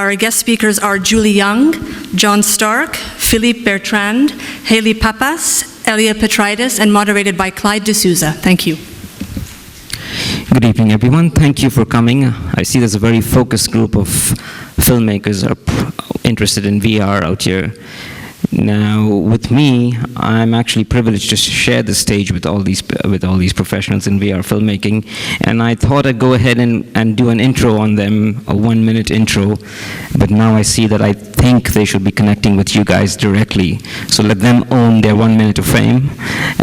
Our guest speakers are Julie Young, John Starck, Philippe Bertrand, Hayley Pappas, Elia Petridis, and moderated by Clyde DeSouza. Thank you. Good evening, everyone. Thank you for coming. I see there's a very focused group of filmmakers are interested in VR out here. Now, with me, I'm actually privileged to share the stage with all these professionals in VR filmmaking, and I thought I'd go ahead and do an intro on them, a 1-minute intro, but now I see that I think they should be connecting with you guys directly, so let them own their 1 minute of fame,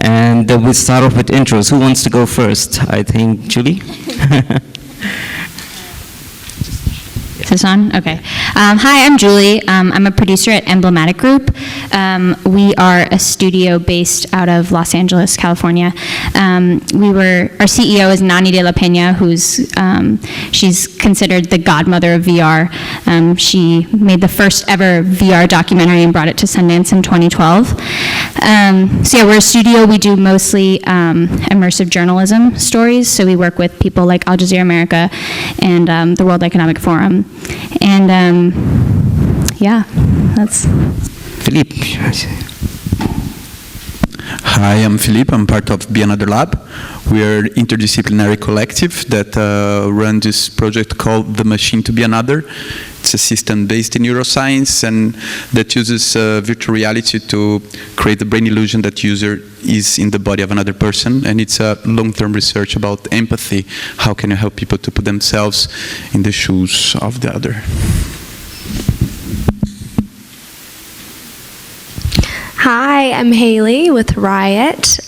and we'll start off with intros. Who wants to go first? I think Julie? Is this on? Okay. Hi, I'm Julie. I'm a producer at Emblematic Group. We are a studio based out of Los Angeles, California. Our CEO is Nani de la Peña, she's considered the godmother of VR. She made the first ever VR documentary and brought it to Sundance in 2012. So yeah, we're a studio. We do mostly immersive journalism stories. So we work with people like Al Jazeera America and the World Economic Forum. And yeah, that's... Philippe. Hi, I'm Philippe. I'm part of BeAnotherLab. We are an interdisciplinary collective that run this project called The Machine to Be Another. It's a system based in neuroscience and that uses virtual reality to create the brain illusion that user is in the body of another person. And it's a long-term research about empathy. How can you help people to put themselves in the shoes of the other? Hi, I'm Hayley with RYOT.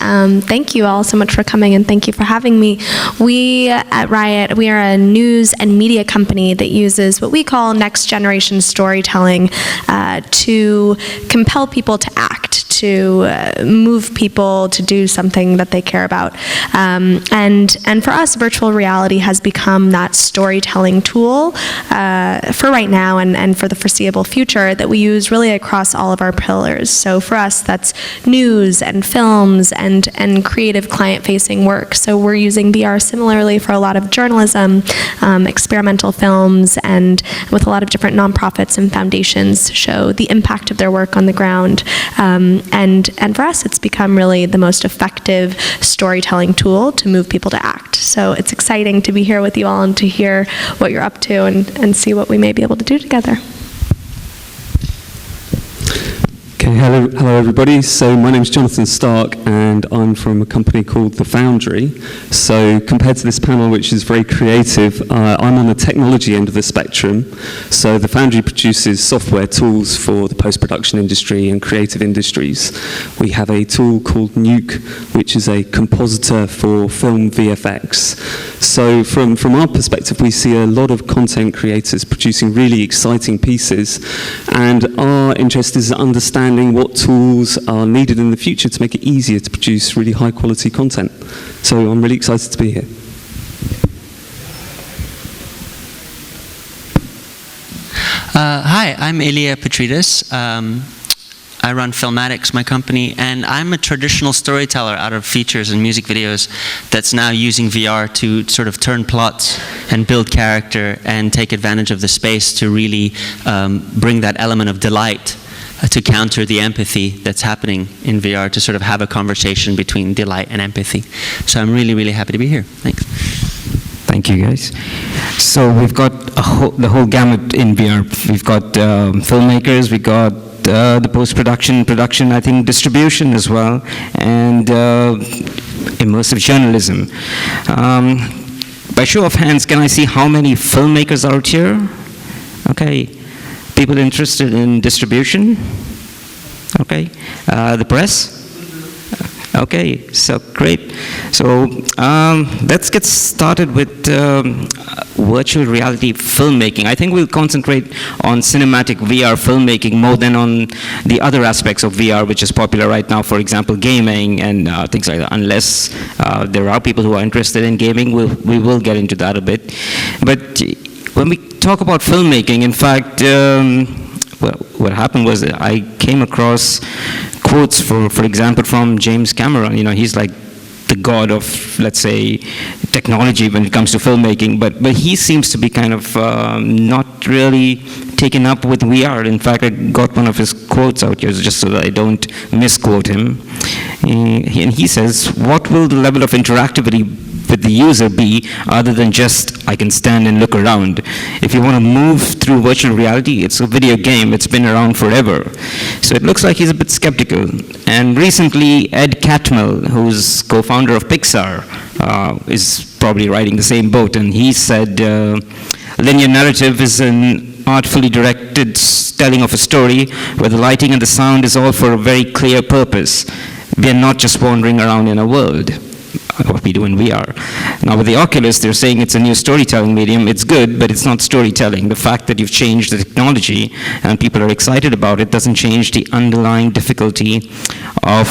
Thank you all so much for coming and thank you for having me. We at RYOT, we are a news and media company that uses what we call next generation storytelling to compel people to act, to move people to do something that they care about. And for us, virtual reality has become that storytelling tool for right now and for the foreseeable future that we use really across all of our pillars. So for us, that's news and films and creative client-facing work. So we're using VR similarly for a lot of journalism, experimental films, and with a lot of different nonprofits and foundations show the impact of their work on the ground. And for us, it's become really the most effective storytelling tool to move people to act. So it's exciting to be here with you all and to hear what you're up to and see what we may be able to do together. Okay, hello everybody. So my name is Jonathan Starck and I'm from a company called the Foundry. So compared to this panel, which is very creative, I'm on the technology end of the spectrum. So the Foundry produces software tools for the post-production industry and creative industries. We have a tool called Nuke, which is a compositor for film VFX. So from our perspective, we see a lot of content creators producing really exciting pieces, and our interest is understanding what tools are needed in the future to make it easier to produce really high quality content. So I'm really excited to be here. Hi, I'm Elia Petridis. I run Filmatics, my company, and I'm a traditional storyteller out of features and music videos that's now using VR to sort of turn plots and build character and take advantage of the space to really bring that element of delight to counter the empathy that's happening in VR, to sort of have a conversation between delight and empathy. So I'm really, really happy to be here. Thanks. Thank you, guys. So we've got the whole gamut in VR. We've got filmmakers, we've got the post-production, production, I think distribution as well, and immersive journalism. By show of hands, can I see how many filmmakers are out here? Okay. People interested in distribution? Okay. The press? Okay, so great. So let's get started with virtual reality filmmaking. I think we'll concentrate on cinematic VR filmmaking more than on the other aspects of VR, which is popular right now, for example, gaming and things like that. Unless there are people who are interested in gaming, we will get into that a bit. But when we talk about filmmaking, in fact, what happened was that I came across quotes, for example, from James Cameron. You know, he's like the god of, let's say, technology when it comes to filmmaking, but he seems to be kind of not really taken up with VR. In fact, I got one of his quotes out here just so that I don't misquote him. And he says, what will the level of interactivity with the user be other than just, I can stand and look around? If you want to move through virtual reality, it's a video game. It's been around forever. So it looks like he's a bit skeptical. And recently, Ed Catmull, who's co-founder of Pixar, is probably riding the same boat. And he said, linear narrative is an artfully directed telling of a story where the lighting and the sound is all for a very clear purpose. We are not just wandering around in a world, what we do in VR. Now with the Oculus, they're saying it's a new storytelling medium. It's good, but it's not storytelling. The fact that you've changed the technology and people are excited about it doesn't change the underlying difficulty of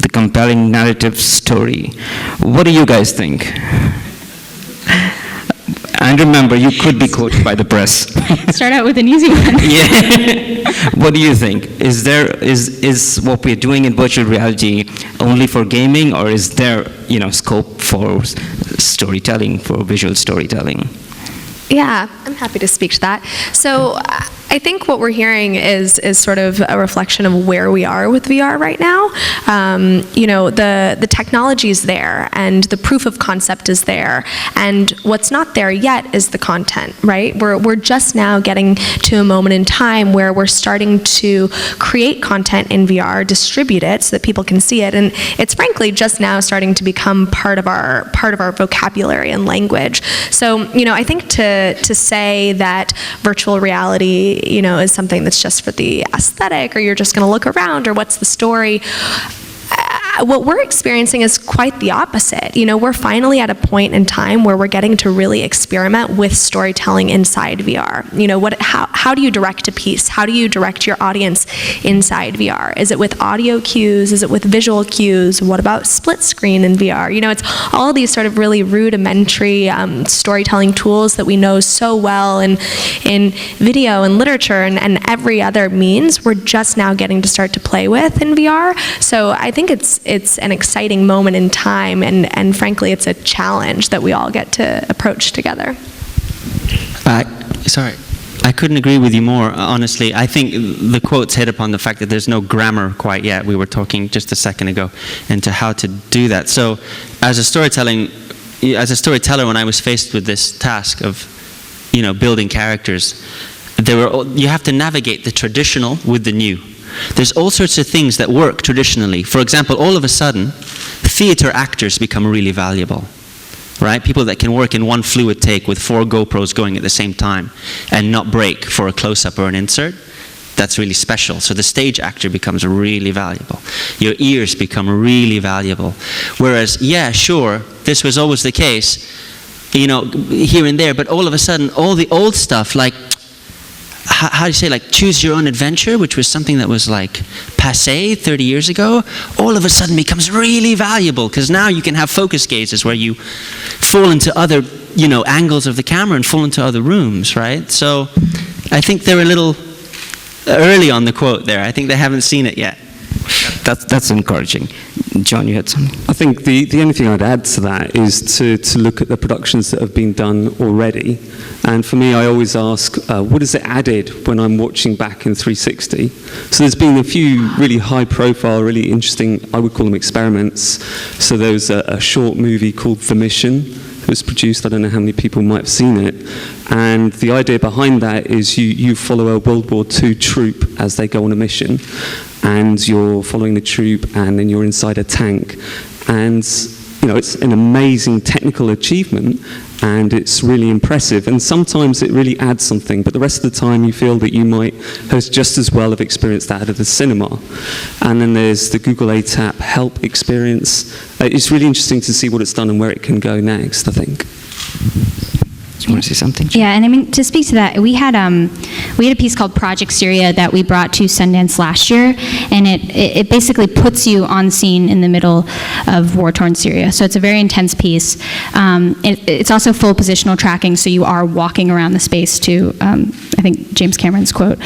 the compelling narrative story. What do you guys think? And remember, you could be quoted by the press. Start out with an easy one. Yeah. What do you think? Is what we're doing in virtual reality only for gaming, or is there, scope for storytelling, for visual storytelling? Yeah, I'm happy to speak to that. So I think what we're hearing is sort of a reflection of where we are with VR right now. The technology is there, and the proof of concept is there, and what's not there yet is the content, right? We're just now getting to a moment in time where we're starting to create content in VR, distribute it so that people can see it, and it's frankly just now starting to become part of our vocabulary and language. So I think to say that virtual reality is something that's just for the aesthetic, or you're just going to look around, or what's the story? What we're experiencing is quite the opposite. We're finally at a point in time where we're getting to really experiment with storytelling inside VR. How do you direct a piece? How do you direct your audience inside VR? Is it with audio cues? Is it with visual cues? What about split screen in VR? It's all of these sort of really rudimentary storytelling tools that we know so well in video and literature and every other means. We're just now getting to start to play with in VR. So I think it's an exciting moment in time, and frankly, it's a challenge that we all get to approach together. Sorry, I couldn't agree with you more, honestly. I think the quotes hit upon the fact that there's no grammar quite yet. We were talking just a second ago into how to do that. So as a storyteller, when I was faced with this task of, building characters, you have to navigate the traditional with the new. There's all sorts of things that work traditionally. For example, all of a sudden, theater actors become really valuable, right? People that can work in one fluid take with 4 GoPros going at the same time and not break for a close-up or an insert. That's really special. So the stage actor becomes really valuable. Your ears become really valuable. Whereas, yeah, sure, this was always the case, here and there, but all of a sudden, all the old stuff, like, how do you say, like choose your own adventure, which was something that was like passé 30 years ago, all of a sudden becomes really valuable, because now you can have focus gazes where you fall into other, angles of the camera and fall into other rooms, right? So I think they're a little early on the quote there. I think they haven't seen it yet. That's encouraging. John, you had something? I think the only thing I'd add to that is to look at the productions that have been done already. And for me, I always ask, what has it added when I'm watching back in 360? So there's been a few really high profile, really interesting, I would call them experiments. So there was a short movie called The Mission. It was produced, I don't know how many people might have seen it. And the idea behind that is you follow a World War II troop as they go on a mission. And you're following the troop, and then you're inside a tank. And, it's an amazing technical achievement, and it's really impressive. And sometimes it really adds something, but the rest of the time you feel that you might have just as well have experienced that at the cinema. And then there's the Google ATAP Help experience. It's really interesting to see what it's done and where it can go next, I think. Do you want to say something? Yeah, and to speak to that, we had a piece called Project Syria that we brought to Sundance last year, and it basically puts you on scene in the middle of war-torn Syria. So it's a very intense piece. It's also full positional tracking, so you are walking around the space to, I think, James Cameron's quote.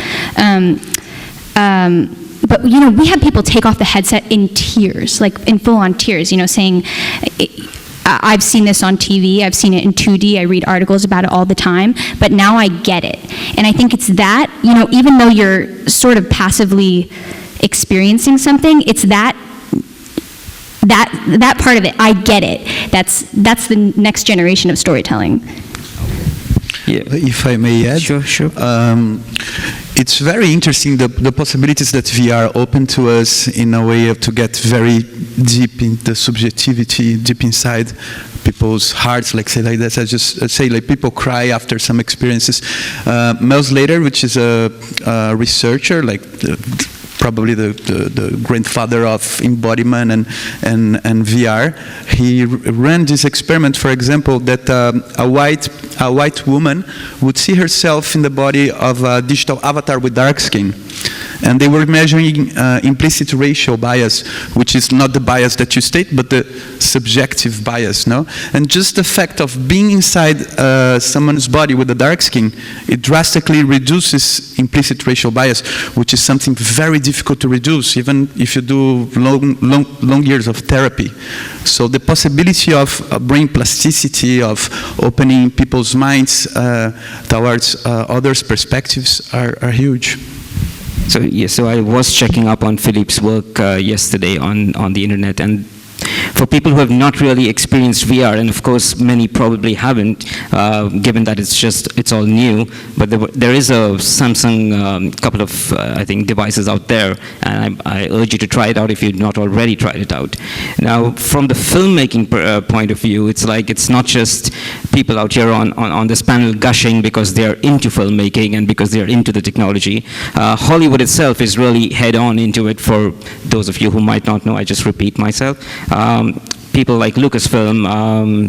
But, we had people take off the headset in tears, like in full-on tears, saying, I've seen this on TV, I've seen it in 2D, I read articles about it all the time, but now I get it. And I think it's that, even though you're sort of passively experiencing something, it's that part of it, I get it. That's the next generation of storytelling. Yeah. If I may add, Sure. It's very interesting the possibilities that VR open to us in a way to get very deep in the subjectivity, deep inside people's hearts, like that. I just say like people cry after some experiences. Miles Later, which is a researcher, like probably the grandfather of embodiment and VR, he ran this experiment, for example, that a white woman would see herself in the body of a digital avatar with dark skin. And they were measuring implicit racial bias, which is not the bias that you state, but the subjective bias, no? And just the fact of being inside someone's body with a dark skin, it drastically reduces implicit racial bias, which is something very difficult to reduce, even if you do long years of therapy. So the possibility of brain plasticity, of opening people's minds towards others' perspectives are huge. So I was checking up on Philippe's work yesterday on the internet, and for people who have not really experienced VR, and of course many probably haven't, given that it's all new, but there is a Samsung couple of I think devices out there, and I urge you to try it out if you've not already tried it out. Now, from the filmmaking point of view, it's not just people out here on this panel gushing because they're into filmmaking and because they're into the technology. Hollywood itself is really head on into it. For those of you who might not know, I just repeat myself. People like Lucasfilm,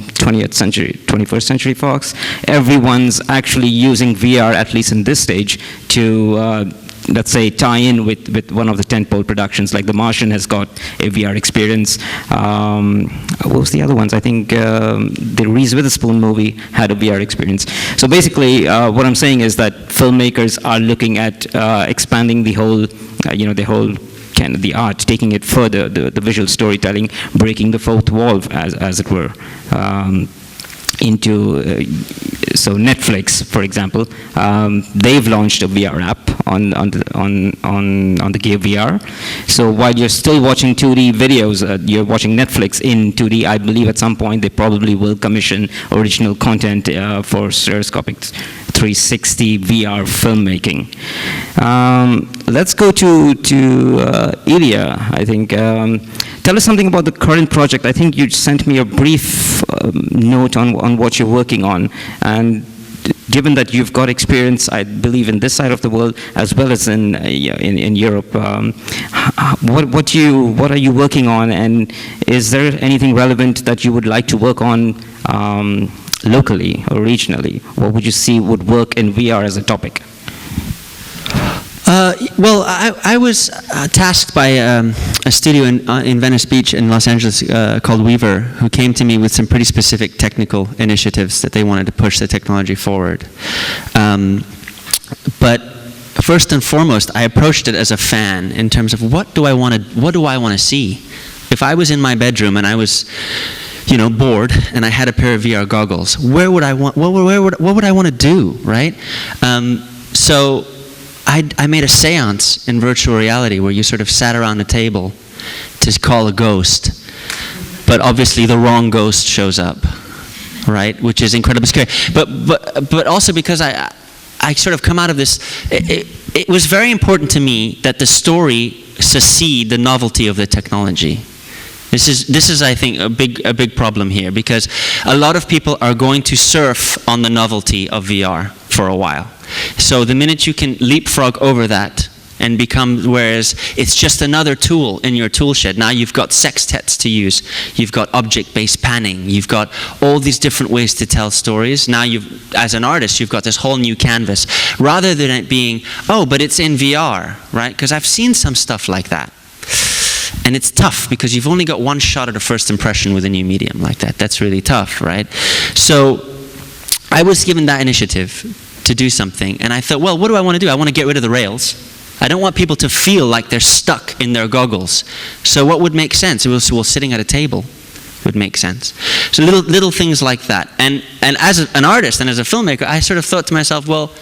21st Century Fox, everyone's actually using VR, at least in this stage, to let's say tie in with one of the tentpole productions. Like The Martian has got a VR experience. What was the other ones? I think the Reese Witherspoon movie had a VR experience. So basically, what I'm saying is that filmmakers are looking at expanding the whole, the art, taking it further, the visual storytelling, breaking the fourth wall, as it were, into. So Netflix, for example, they've launched a VR app on the Gear VR. So while you're still watching 2D videos, you're watching Netflix in 2D. I believe at some point they probably will commission original content for stereoscopic 360 VR filmmaking. Let's go to Elia, I think. Tell us something about the current project. I think you sent me a brief note on what you're working on. And given that you've got experience, I believe, in this side of the world as well as in Europe, what are you working on? And is there anything relevant that you would like to work on locally or regionally? What would you see would work in VR as a topic? Well, I was tasked by a studio in Venice Beach in Los Angeles called Weaver, who came to me with some pretty specific technical initiatives that they wanted to push the technology forward. But first and foremost, I approached it as a fan in terms of what do I want to see? If I was in my bedroom and I was bored and I had a pair of VR goggles, what would I want to do, right? So I made a seance in virtual reality where you sort of sat around a table to call a ghost, but obviously the wrong ghost shows up, right? Which is incredibly scary. But also because I sort of come out of this, it was very important to me that the story succeed the novelty of the technology. This is I think a big problem here, because a lot of people are going to surf on the novelty of VR for a while. So the minute you can leapfrog over that and become, whereas it's just another tool in your tool shed. Now you've got sextets to use, you've got object-based panning, you've got all these different ways to tell stories. Now as an artist, you've got this whole new canvas, rather than it being, oh, but it's in VR, right? Because I've seen some stuff like that. And it's tough because you've only got one shot at a first impression with a new medium like that. That's really tough, right? So I was given that initiative to do something, and I thought, well, what do I want to do? I want to get rid of the rails. I don't want people to feel like they're stuck in their goggles. So what would make sense? It was, well, sitting at a table would make sense. So little things like that. And as an artist and as a filmmaker, I sort of thought to myself, well,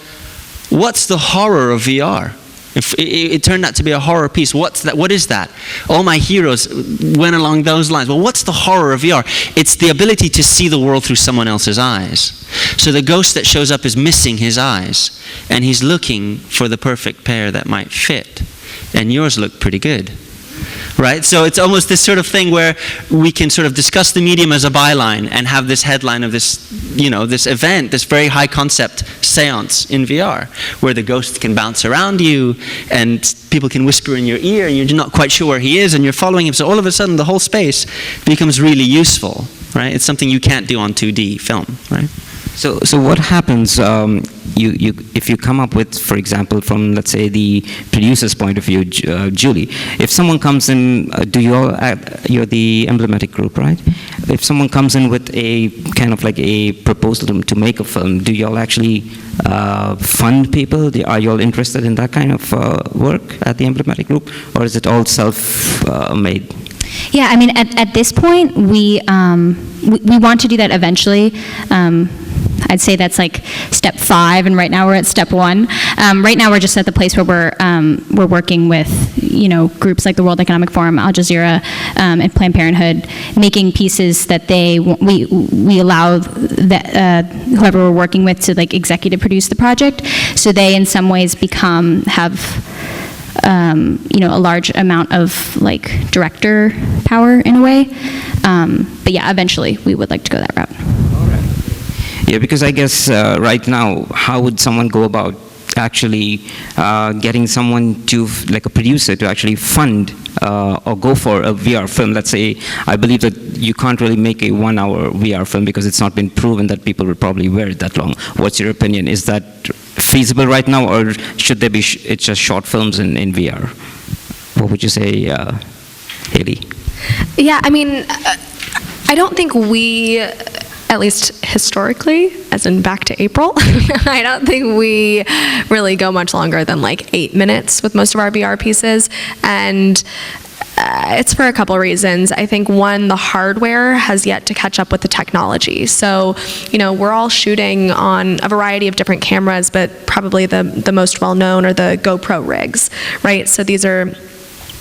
what's the horror of VR? If it turned out to be a horror piece, what's that? What is that? All my heroes went along those lines. Well, what's the horror of VR? It's the ability to see the world through someone else's eyes. So the ghost that shows up is missing his eyes, and he's looking for the perfect pair that might fit. And yours look pretty good. Right? So it's almost this sort of thing where we can sort of discuss the medium as a byline and have this headline of this, this event, this very high concept seance in VR, where the ghost can bounce around you and people can whisper in your ear and you're not quite sure where he is and you're following him. So all of a sudden the whole space becomes really useful, right? It's something you can't do on 2D film, right? So what happens if you come up with, for example, from, let's say, the producer's point of view, Julie, if someone comes in, you're the Emblematic group, right? If someone comes in with a kind of like a proposal to make a film, do you all actually fund people? Are you all interested in that kind of work at the Emblematic group, or is it all self-made? Yeah, I mean, at this point, we want to do that eventually. I'd say that's like step 5, and right now we're at step 1. Right now we're just at the place where we're working with groups like the World Economic Forum, Al Jazeera, and Planned Parenthood, making pieces that we allow that whoever we're working with to like executive produce the project, so they in some ways have a large amount of like director power in a way. But yeah, eventually we would like to go that route. Yeah, because I guess right now, how would someone go about actually getting someone to, like a producer, to actually fund or go for a VR film? Let's say, I believe that you can't really make a 1-hour VR film because it's not been proven that people will probably wear it that long. What's your opinion? Is that feasible right now, or should there be it's just short films in VR? What would you say, Hayley? Yeah, I mean, I don't think we, at least historically, as in back to April, I don't think we really go much longer than like 8 minutes with most of our VR pieces. And it's for a couple reasons. I think one, the hardware has yet to catch up with the technology. So, we're all shooting on a variety of different cameras, but probably the most well-known are the GoPro rigs, right? So these are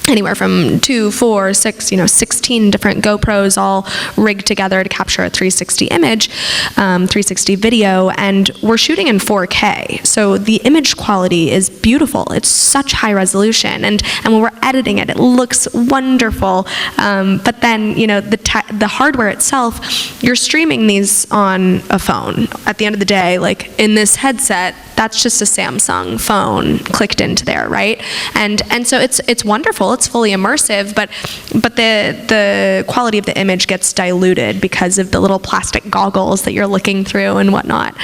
anywhere from 2, 4, 6, 16 different GoPros all rigged together to capture a 360 image, 360 video, and we're shooting in 4K. So the image quality is beautiful. It's such high resolution, and when we're editing it, it looks wonderful. But then, the hardware itself, you're streaming these on a phone. At the end of the day, like in this headset, that's just a Samsung phone clicked into there, right? And so it's wonderful. It's fully immersive, but the quality of the image gets diluted because of the little plastic goggles that you're looking through and whatnot.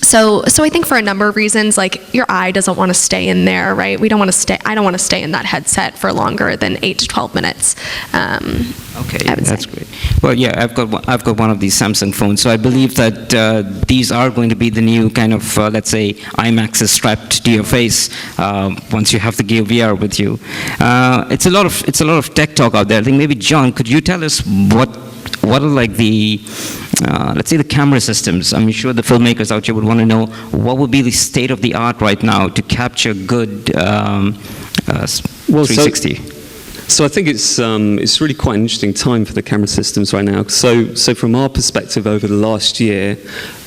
So I think for a number of reasons, like your eye doesn't want to stay in there, right? I don't want to stay in that headset for longer than 8 to 12 minutes. Okay, that's great. Well, yeah, I've got one of these Samsung phones, so I believe that these are going to be the new kind of, let's say, IMAXs strapped to your face once you have the Gear VR with you. It's a lot of tech talk out there. I think maybe John, could you tell us what are like the let's say the camera systems? I'm sure the filmmakers out here would want to know what would be the state of the art right now to capture good 360. So I think it's really quite an interesting time for the camera systems right now. So from our perspective over the last year,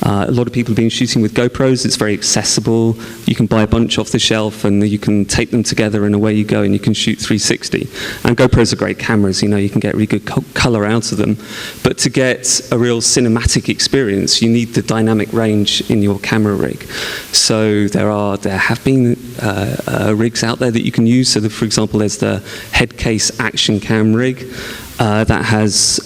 a lot of people have been shooting with GoPros. It's very accessible. You can buy a bunch off the shelf and you can tape them together and away you go and you can shoot 360. And GoPros are great cameras, you can get really good color out of them. But to get a real cinematic experience, you need the dynamic range in your camera rig. So there have been rigs out there that you can use. So for example, there's the head case action cam rig that has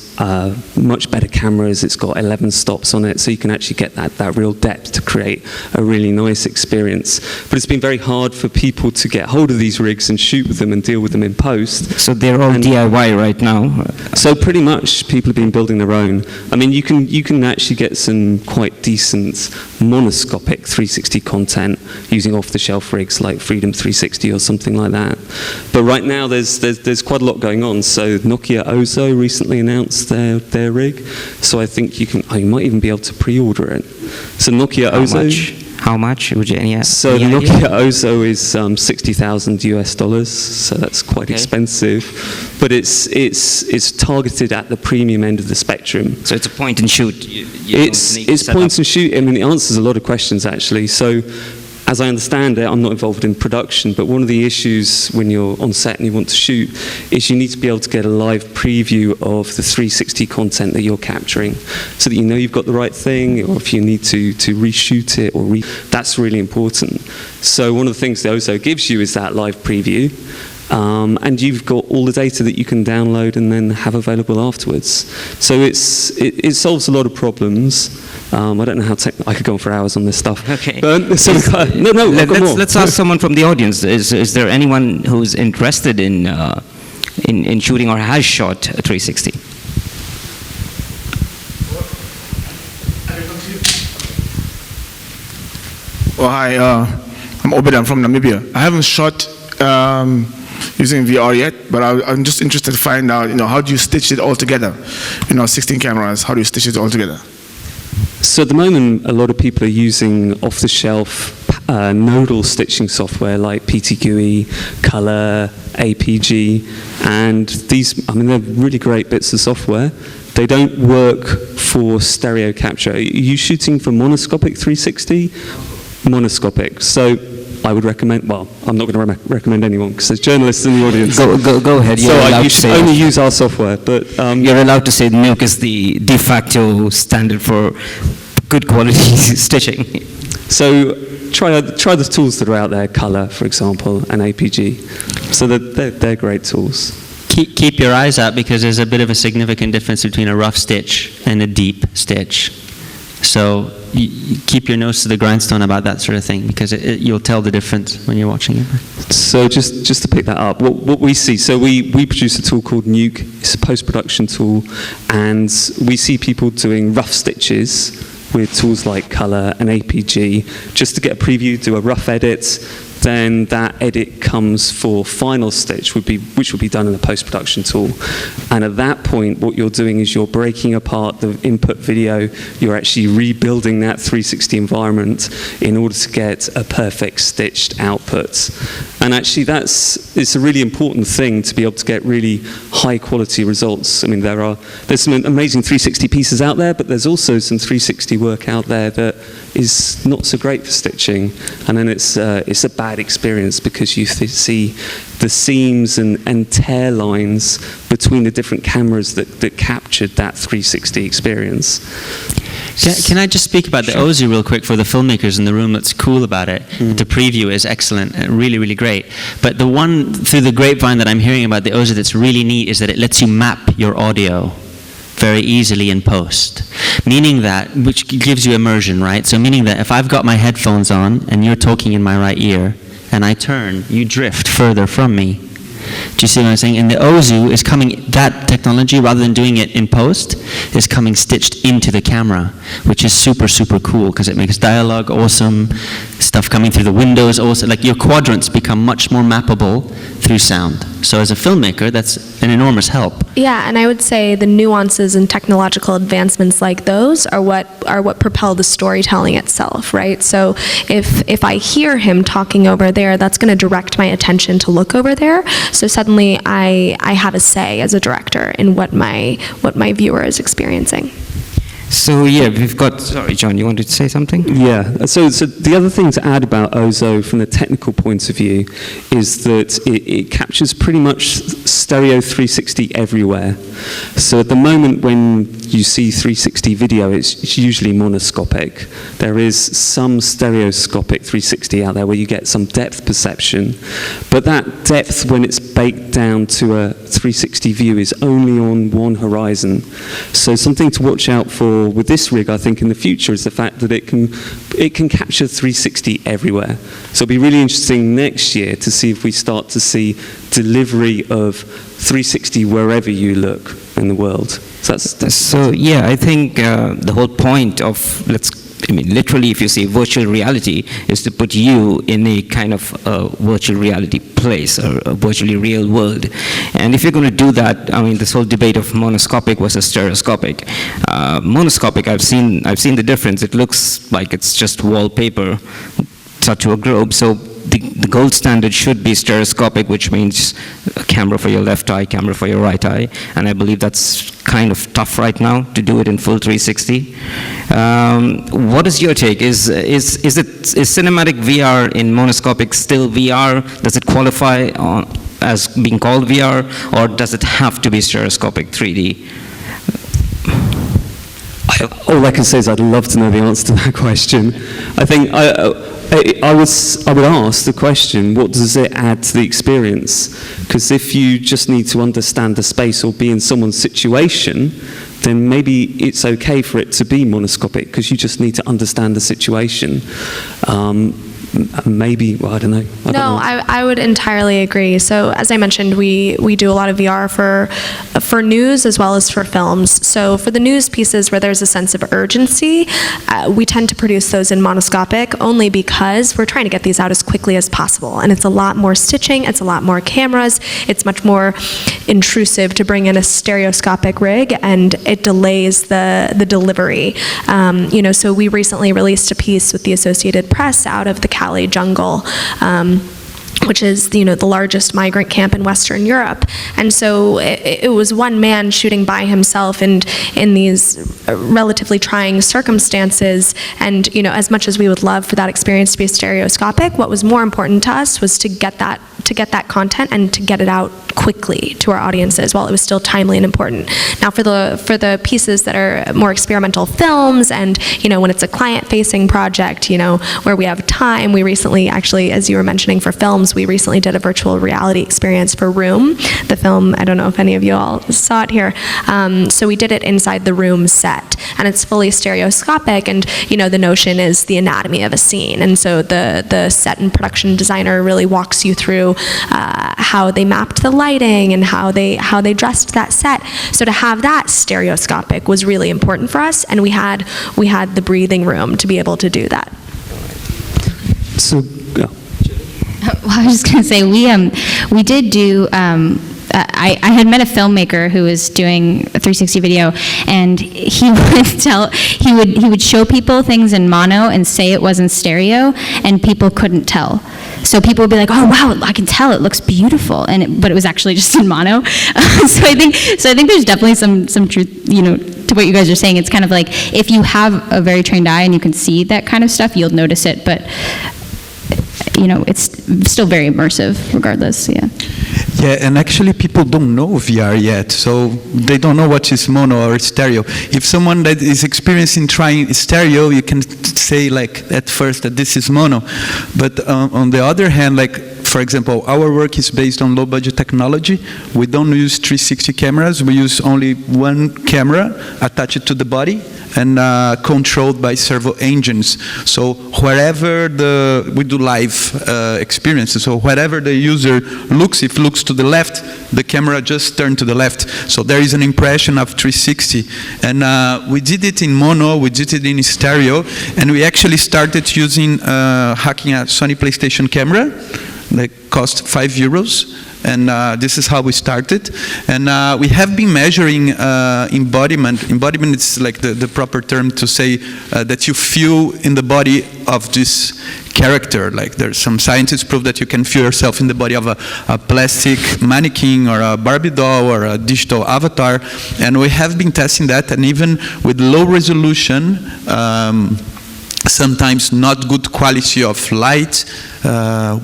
much better cameras. It's got 11 stops on it, so you can actually get that real depth to create a really nice experience. But it's been very hard for people to get hold of these rigs and shoot with them and deal with them in post. So they're all DIY right now? So pretty much people have been building their own. I mean, you can actually get some quite decent monoscopic 360 content using off-the-shelf rigs like Freedom 360 or something like that. But right now there's quite a lot going on. So Nokia Ozo recently announced their rig. So I think you might even be able to pre-order it. So Nokia Ozo. How much? Would you any? So the Nokia Ozo is $60,000 US, so that's quite expensive. But it's targeted at the premium end of the spectrum. So it's a point and shoot. It's point and shoot. I mean, it answers a lot of questions actually. So, as I understand it, I'm not involved in production, but one of the issues when you're on set and you want to shoot is you need to be able to get a live preview of the 360 content that you're capturing so that you know you've got the right thing, or if you need to reshoot it, that's really important. So one of the things the Ozo gives you is that live preview. And you've got all the data that you can download and then have available afterwards. So it solves a lot of problems. I don't know how I could go on for hours on this stuff. Okay. But, let's ask someone from the audience. Is there anyone who's interested in shooting or has shot a 360? Well, hi. I'm Obed. I'm from Namibia. I haven't shot using VR yet, but I'm just interested to find out, how do you stitch it all together? 16 cameras, how do you stitch it all together? So at the moment, a lot of people are using off-the-shelf nodal stitching software like PTGUI, Color, APG, and they're really great bits of software. They don't work for stereo capture. Are you shooting for monoscopic 360? Monoscopic. So I would recommend, I'm not going to recommend anyone because there's journalists in the audience. Go ahead. You should only use our software. But you're allowed to say Nuke is the de facto standard for good quality stitching. So try the tools that are out there, Color, for example, and APG. So they're great tools. Keep your eyes out because there's a bit of a significant difference between a rough stitch and a deep stitch. So you keep your nose to the grindstone about that sort of thing because you'll tell the difference when you're watching it. So just to pick that up, what we see, so we produce a tool called Nuke. It's a post-production tool, and we see people doing rough stitches with tools like Color and APG just to get a preview, do a rough edit. Then that edit comes for final stitch, which would be done in a post-production tool. And at that point, what you're doing is you're breaking apart the input video. You're actually rebuilding that 360 environment in order to get a perfect stitched output. And actually, it's a really important thing to be able to get really high-quality results. I mean, there's some amazing 360 pieces out there, but there's also some 360 work out there that is not so great for stitching. And then it's a bad experience because you see the seams and tear lines between the different cameras that captured that 360 experience. Can I just speak about the Ozu real quick for the filmmakers in the room that's cool about it? The preview is excellent, really, really great. But the one through the grapevine that I'm hearing about the Ozu that's really neat is that it lets you map your audio very easily in post, meaning that, which gives you immersion, right? So meaning that if I've got my headphones on and you're talking in my right ear and I turn, you drift further from me. Do you see what I'm saying? And the Ozu is coming, that technology, rather than doing it in post, is coming stitched into the camera, which is super, super cool because it makes dialogue awesome, stuff coming through the windows awesome. Like your quadrants become much more mappable through sound. So as a filmmaker, that's an enormous help. Yeah, and I would say the nuances and technological advancements like those are what propel the storytelling itself, right? So if I hear him talking over there, that's going to direct my attention to look over there. So suddenly I have a say as a director in what my viewer is experiencing. So yeah, we've got, sorry John, you wanted to say something? Yeah, so the other thing to add about Ozo from the technical point of view is that it captures pretty much stereo 360 everywhere. So at the moment when you see 360 video, it's usually monoscopic. There is some stereoscopic 360 out there where you get some depth perception, but that depth when it's baked down to a 360 view is only on one horizon. So something to watch out for with this rig, I think, in the future is the fact that it can capture 360 everywhere. So it'll be really interesting next year to see if we start to see delivery of 360 wherever you look in the world. So yeah, I think the whole point of literally, if you say virtual reality, is to put you in a kind of virtual reality place or a virtually real world. And if you're going to do that, this whole debate of monoscopic versus stereoscopic. Monoscopic, I've seen the difference. It looks like it's just wallpaper stuck to a globe. So the gold standard should be stereoscopic, which means a camera for your left eye, camera for your right eye, and I believe that's kind of tough right now to do it in full 360. What is your take? Is cinematic VR in monoscopic still VR? Does it qualify as being called VR, or does it have to be stereoscopic 3D? All I can say is I'd love to know the answer to that question. I think I would ask the question, what does it add to the experience? Because if you just need to understand the space or be in someone's situation, then maybe it's okay for it to be monoscopic, because you just need to understand the situation. Maybe, well, I don't know. I would entirely agree. So as I mentioned, we do a lot of VR for news as well as for films. So for the news pieces where there's a sense of urgency, we tend to produce those in monoscopic only because we're trying to get these out as quickly as possible. And it's a lot more stitching, it's a lot more cameras, it's much more intrusive to bring in a stereoscopic rig, and it delays the delivery. So we recently released a piece with the Associated Press out of the Cali jungle, which is the largest migrant camp in Western Europe. And so it was one man shooting by himself and in these relatively trying circumstances. And as much as we would love for that experience to be stereoscopic, what was more important to us was to get that content and to get it out quickly to our audiences while it was still timely and important. Now for the pieces that are more experimental films, and when it's a client-facing project, where we have time, we recently, actually, as you were mentioning, for films, we recently did a virtual reality experience for Room, the film. I don't know if any of you all saw it here. So we did it inside the Room set, and it's fully stereoscopic, and the notion is the anatomy of a scene, and so the set and production designer really walks you through how they mapped the lighting and how they dressed that set. So to have that stereoscopic was really important for us, and we had the breathing room to be able to do that. So, yeah. Well, I was just going to say, we did do, I had met a filmmaker who was doing a 360 video, and he would show people things in mono and say it wasn't stereo, and people couldn't tell. So people would be like, "Oh wow, I can tell it looks beautiful," but it was actually just in mono. So I think there's definitely some truth, to what you guys are saying. It's kind of like if you have a very trained eye and you can see that kind of stuff, you'll notice it, but it's still very immersive regardless. Yeah, and actually people don't know VR yet, so they don't know what is mono or stereo. If someone that is experiencing trying stereo, you can say at first that this is mono. But on the other hand, for example, our work is based on low-budget technology. We don't use 360 cameras. We use only one camera attached to the body and controlled by servo engines. So wherever we do live experiences, so wherever the user looks, if looks to the left, the camera just turns to the left. So there is an impression of 360. And we did it in mono, we did it in stereo, and we actually started using hacking a Sony PlayStation camera. Cost €5, and this is how we started. And we have been measuring embodiment. Embodiment is the proper term to say that you feel in the body of this character. There's some scientists prove that you can feel yourself in the body of a plastic mannequin or a Barbie doll or a digital avatar. And we have been testing that, and even with low resolution, sometimes not good quality of light,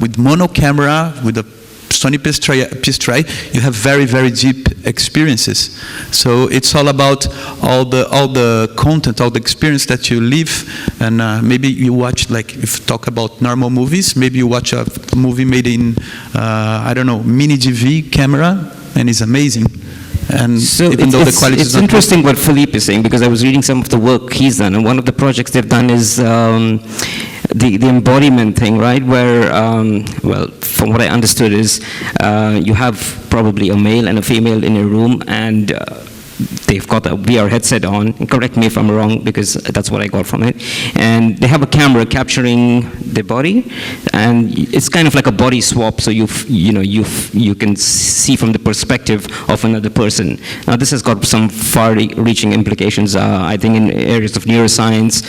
with mono camera, with a Sony PS3, you have very, very deep experiences. So it's all about all the content, all the experience that you live, and maybe you watch, like, if you talk about normal movies, maybe you watch a movie made in, I don't know, mini DV camera, and it's amazing. And so even though the quality is it's not interesting what Philippe is saying, because I was reading some of the work he's done, and one of the projects they've done is the embodiment thing, right? Where, well, from what I understood is you have probably a male and a female in a room, and they've got a VR headset on. Correct me if I'm wrong, because that's what I got from it. And they have a camera capturing the body, and it's kind of like a body swap. So you can see from the perspective of another person. Now this has got some far-reaching implications. I think in areas of neuroscience,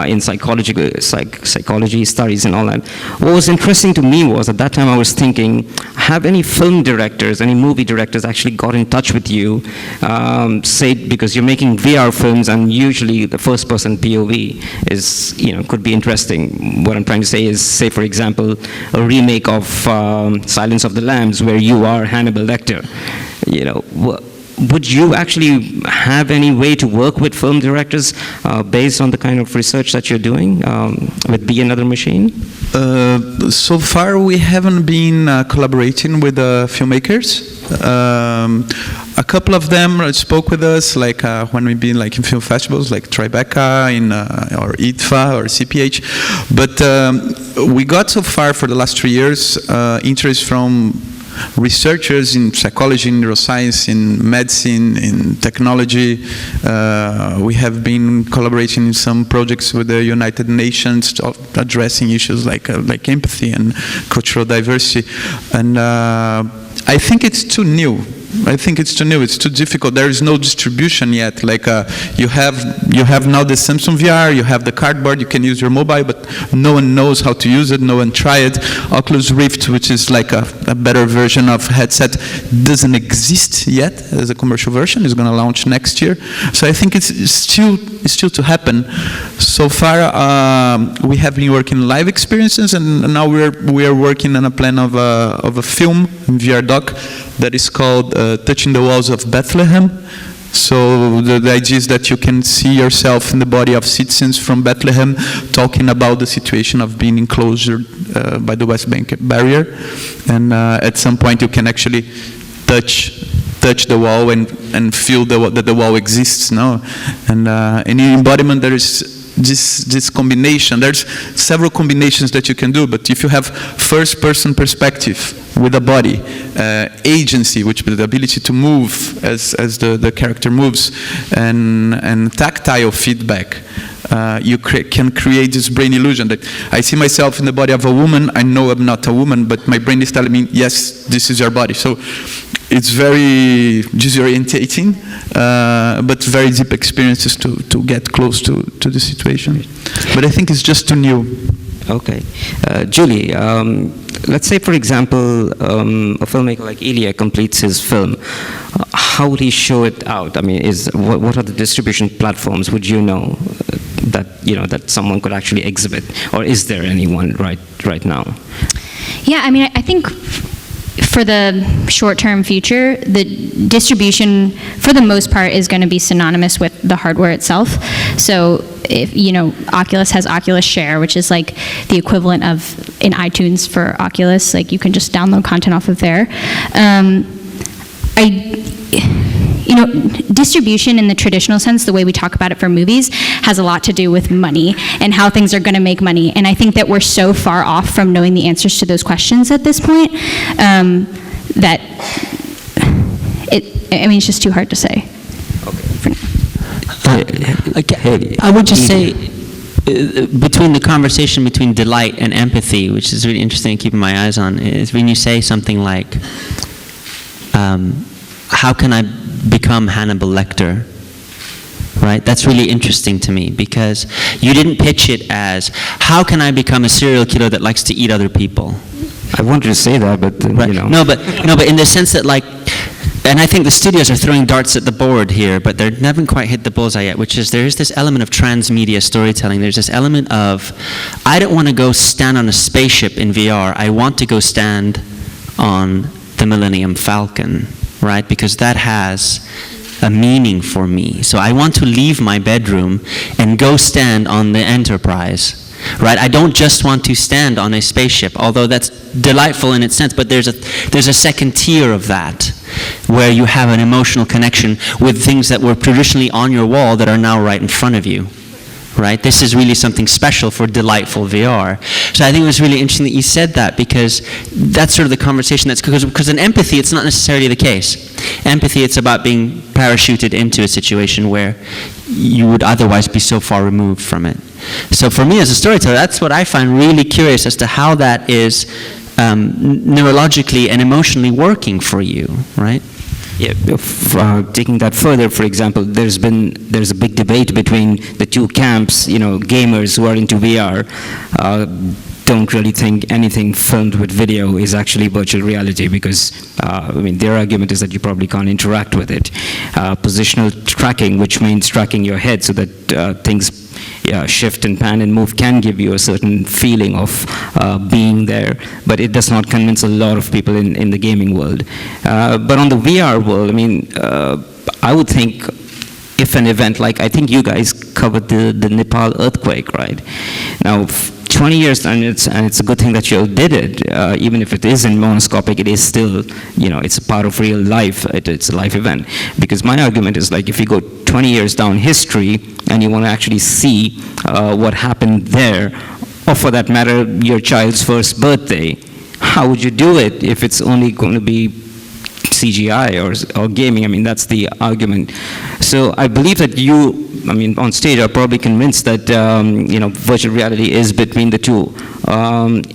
in psychology studies, and all that. What was interesting to me was at that time I was thinking, have any film directors, any movie directors actually got in touch with you? Say, because you're making VR films, and usually the first-person POV is, could be interesting. What I'm trying to say is, say, for example, a remake of Silence of the Lambs, where you are Hannibal Lecter. Would you actually have any way to work with film directors based on the kind of research that you're doing with Be Another Machine? So far, we haven't been collaborating with filmmakers. A couple of them spoke with us, like when we've been like in film festivals, like Tribeca, or IDFA or CPH. But we got so far for the last 3 years interest from researchers in psychology, in neuroscience, in medicine, in technology. We have been collaborating in some projects with the United Nations addressing issues like empathy and cultural diversity. And I think it's too new. It's too difficult. There is no distribution yet. Like you have now the Samsung VR, you have the cardboard, you can use your mobile, but no one knows how to use it, no one tried it. Oculus Rift, which is like a better version of headset, doesn't exist yet as a commercial version. It's going to launch next year. So I think it's still to happen. So far, we have been working live experiences, and now we are working on a plan of a film in VR doc that is called Touching the Walls of Bethlehem. So the idea is that you can see yourself in the body of citizens from Bethlehem talking about the situation of being enclosed by the West Bank barrier. And at some point you can actually touch the wall and feel that the wall exists. No? And in embodiment there is this combination. There's several combinations that you can do, but if you have first-person perspective with a body, agency, which is the ability to move as the character moves, and tactile feedback, you can create this brain illusion that I see myself in the body of a woman. I know I'm not a woman, but my brain is telling me, yes, this is your body. So it's very disorientating, but very deep experiences to get close to the situation. But I think it's just too new. Okay. Julie, let's say, for example, a filmmaker like Elia completes his film. How would he show it out? I mean, what are the distribution platforms, would you know, that someone could actually exhibit? Or is there anyone right now? Yeah, I mean, I think for the short-term future, the distribution, for the most part, is going to be synonymous with the hardware itself. So if, Oculus has Oculus Share, which is like the equivalent of in iTunes for Oculus, like you can just download content off of there. Distribution in the traditional sense, the way we talk about it for movies, has a lot to do with money and how things are going to make money. And I think that we're so far off from knowing the answers to those questions at this point that it's just too hard to say. I would just say, between the conversation between delight and empathy, which is really interesting to keep my eyes on, is when you say something like, how can I become Hannibal Lecter, right? That's really interesting to me, because you didn't pitch it as, how can I become a serial killer that likes to eat other people? I wanted to say that, but right. No, but in the sense that, like, and I think the studios are throwing darts at the board here, but they haven't quite hit the bullseye yet, which is there is this element of transmedia storytelling. There's this element of, I don't want to go stand on a spaceship in VR. I want to go stand on the Millennium Falcon, right? Because that has a meaning for me. So I want to leave my bedroom and go stand on the Enterprise, right? I don't just want to stand on a spaceship, although that's delightful in its sense, but there's a second tier of that, where you have an emotional connection with things that were traditionally on your wall that are now right in front of you. Right? This is really something special for delightful VR. So I think it was really interesting that you said that, because that's sort of the conversation that's, because in empathy it's not necessarily the case. Empathy, it's about being parachuted into a situation where you would otherwise be so far removed from it. So for me as a storyteller, that's what I find really curious as to how that is neurologically and emotionally working for you, right? Yeah, taking that further, for example, there's a big debate between the two camps. Gamers who are into VR don't really think anything filmed with video is actually virtual reality, because their argument is that you probably can't interact with it. Positional tracking, which means tracking your head so that things shift and pan and move, can give you a certain feeling of being there, but it does not convince a lot of people in the gaming world. But on the VR world, I would think if an event like, I think you guys covered the Nepal earthquake, right? Now, 20 years, and it's a good thing that you did it, even if it isn't monoscopic, it is still, it's a part of real life, it's a life event. Because my argument is, like, if you go 20 years down history and you want to actually see what happened there, or for that matter, your child's first birthday, how would you do it if it's only going to be CGI or gaming? That's the argument. So I believe that you, on stage, are probably convinced that virtual reality is between the two.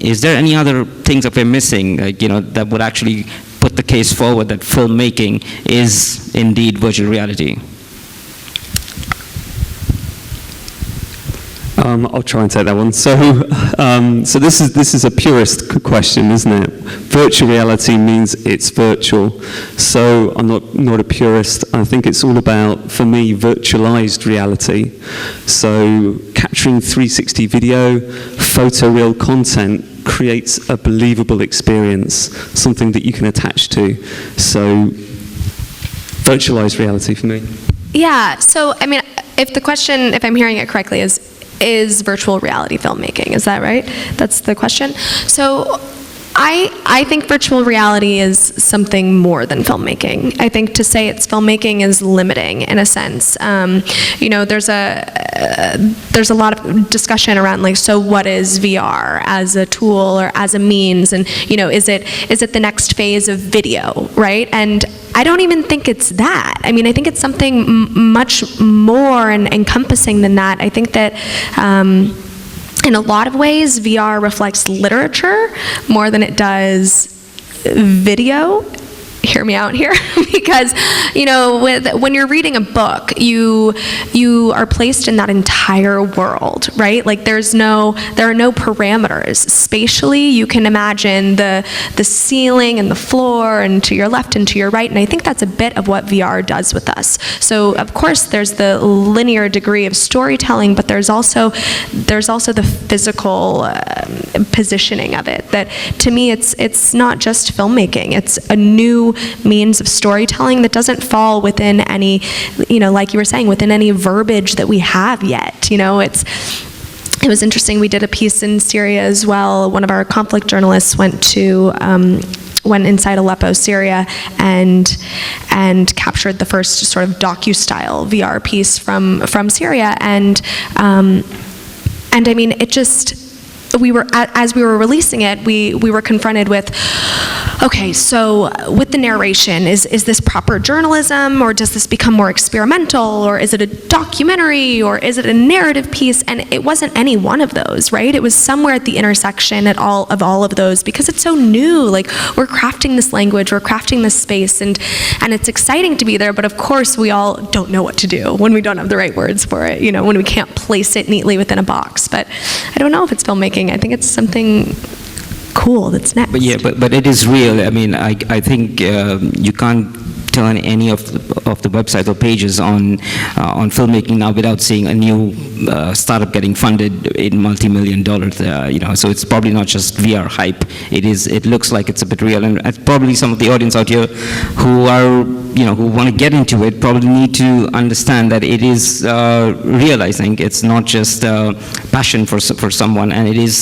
Is there any other things that we're missing, that would actually put the case forward that filmmaking is indeed virtual reality? I'll try and take that one. So this is a purist question, isn't it? Virtual reality means it's virtual. So I'm not a purist. I think it's all about, for me, virtualized reality. So capturing 360 video, photoreal content creates a believable experience, something that you can attach to. So virtualized reality for me. Yeah. So if the question, if I'm hearing it correctly, is virtual reality filmmaking? Is that right? That's the question. So I think virtual reality is something more than filmmaking. I think to say it's filmmaking is limiting in a sense. There's a lot of discussion around, like, so what is VR as a tool or as a means, and is it the next phase of video, right? And I don't even think it's that. I think it's something much more and encompassing than that. I think that in a lot of ways, VR reflects literature more than it does video. Hear me out here, because when you're reading a book, you are placed in that entire world, right? Like there are no parameters. Spatially, you can imagine the ceiling and the floor, and to your left and to your right, and I think that's a bit of what VR does with us. So of course there's the linear degree of storytelling, but there's also the physical positioning of it. That to me, it's not just filmmaking. It's a new means of storytelling that doesn't fall within any, like you were saying, within any verbiage that we have yet. It was interesting. We did a piece in Syria as well. One of our conflict journalists went inside Aleppo, Syria, and captured the first sort of docu-style VR piece from Syria, and it just. As we were releasing it, we were confronted with, okay, so with the narration, is this proper journalism, or does this become more experimental, or is it a documentary, or is it a narrative piece? And it wasn't any one of those, right? It was somewhere at the intersection of all of those, because it's so new. Like, we're crafting this language, we're crafting this space, and it's exciting to be there, but of course we all don't know what to do when we don't have the right words for it, when we can't place it neatly within a box. But I don't know if it's filmmaking. I think it's something cool that's next. But it is real. I think you can't turn any of the websites or pages on filmmaking now without seeing a new startup getting funded in multi-million dollars. So it's probably not just VR hype. It looks like it's a bit real, and probably some of the audience out here who are who want to get into it probably need to understand that it is real. I think it's not just passion for someone, and it is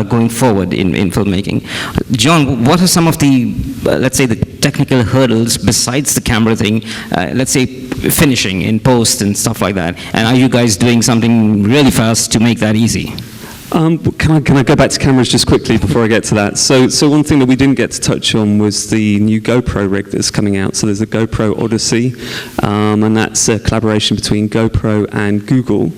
going forward in filmmaking. John, what are some of the let's say the technical hurdles besides the camera thing? Let's say finishing in post and stuff like that. And are you guys doing something really fast to make that easy? Can I go back to cameras just quickly before I get to that? So one thing that we didn't get to touch on was the new GoPro rig that's coming out. So there's a GoPro Odyssey, and that's a collaboration between GoPro and Google.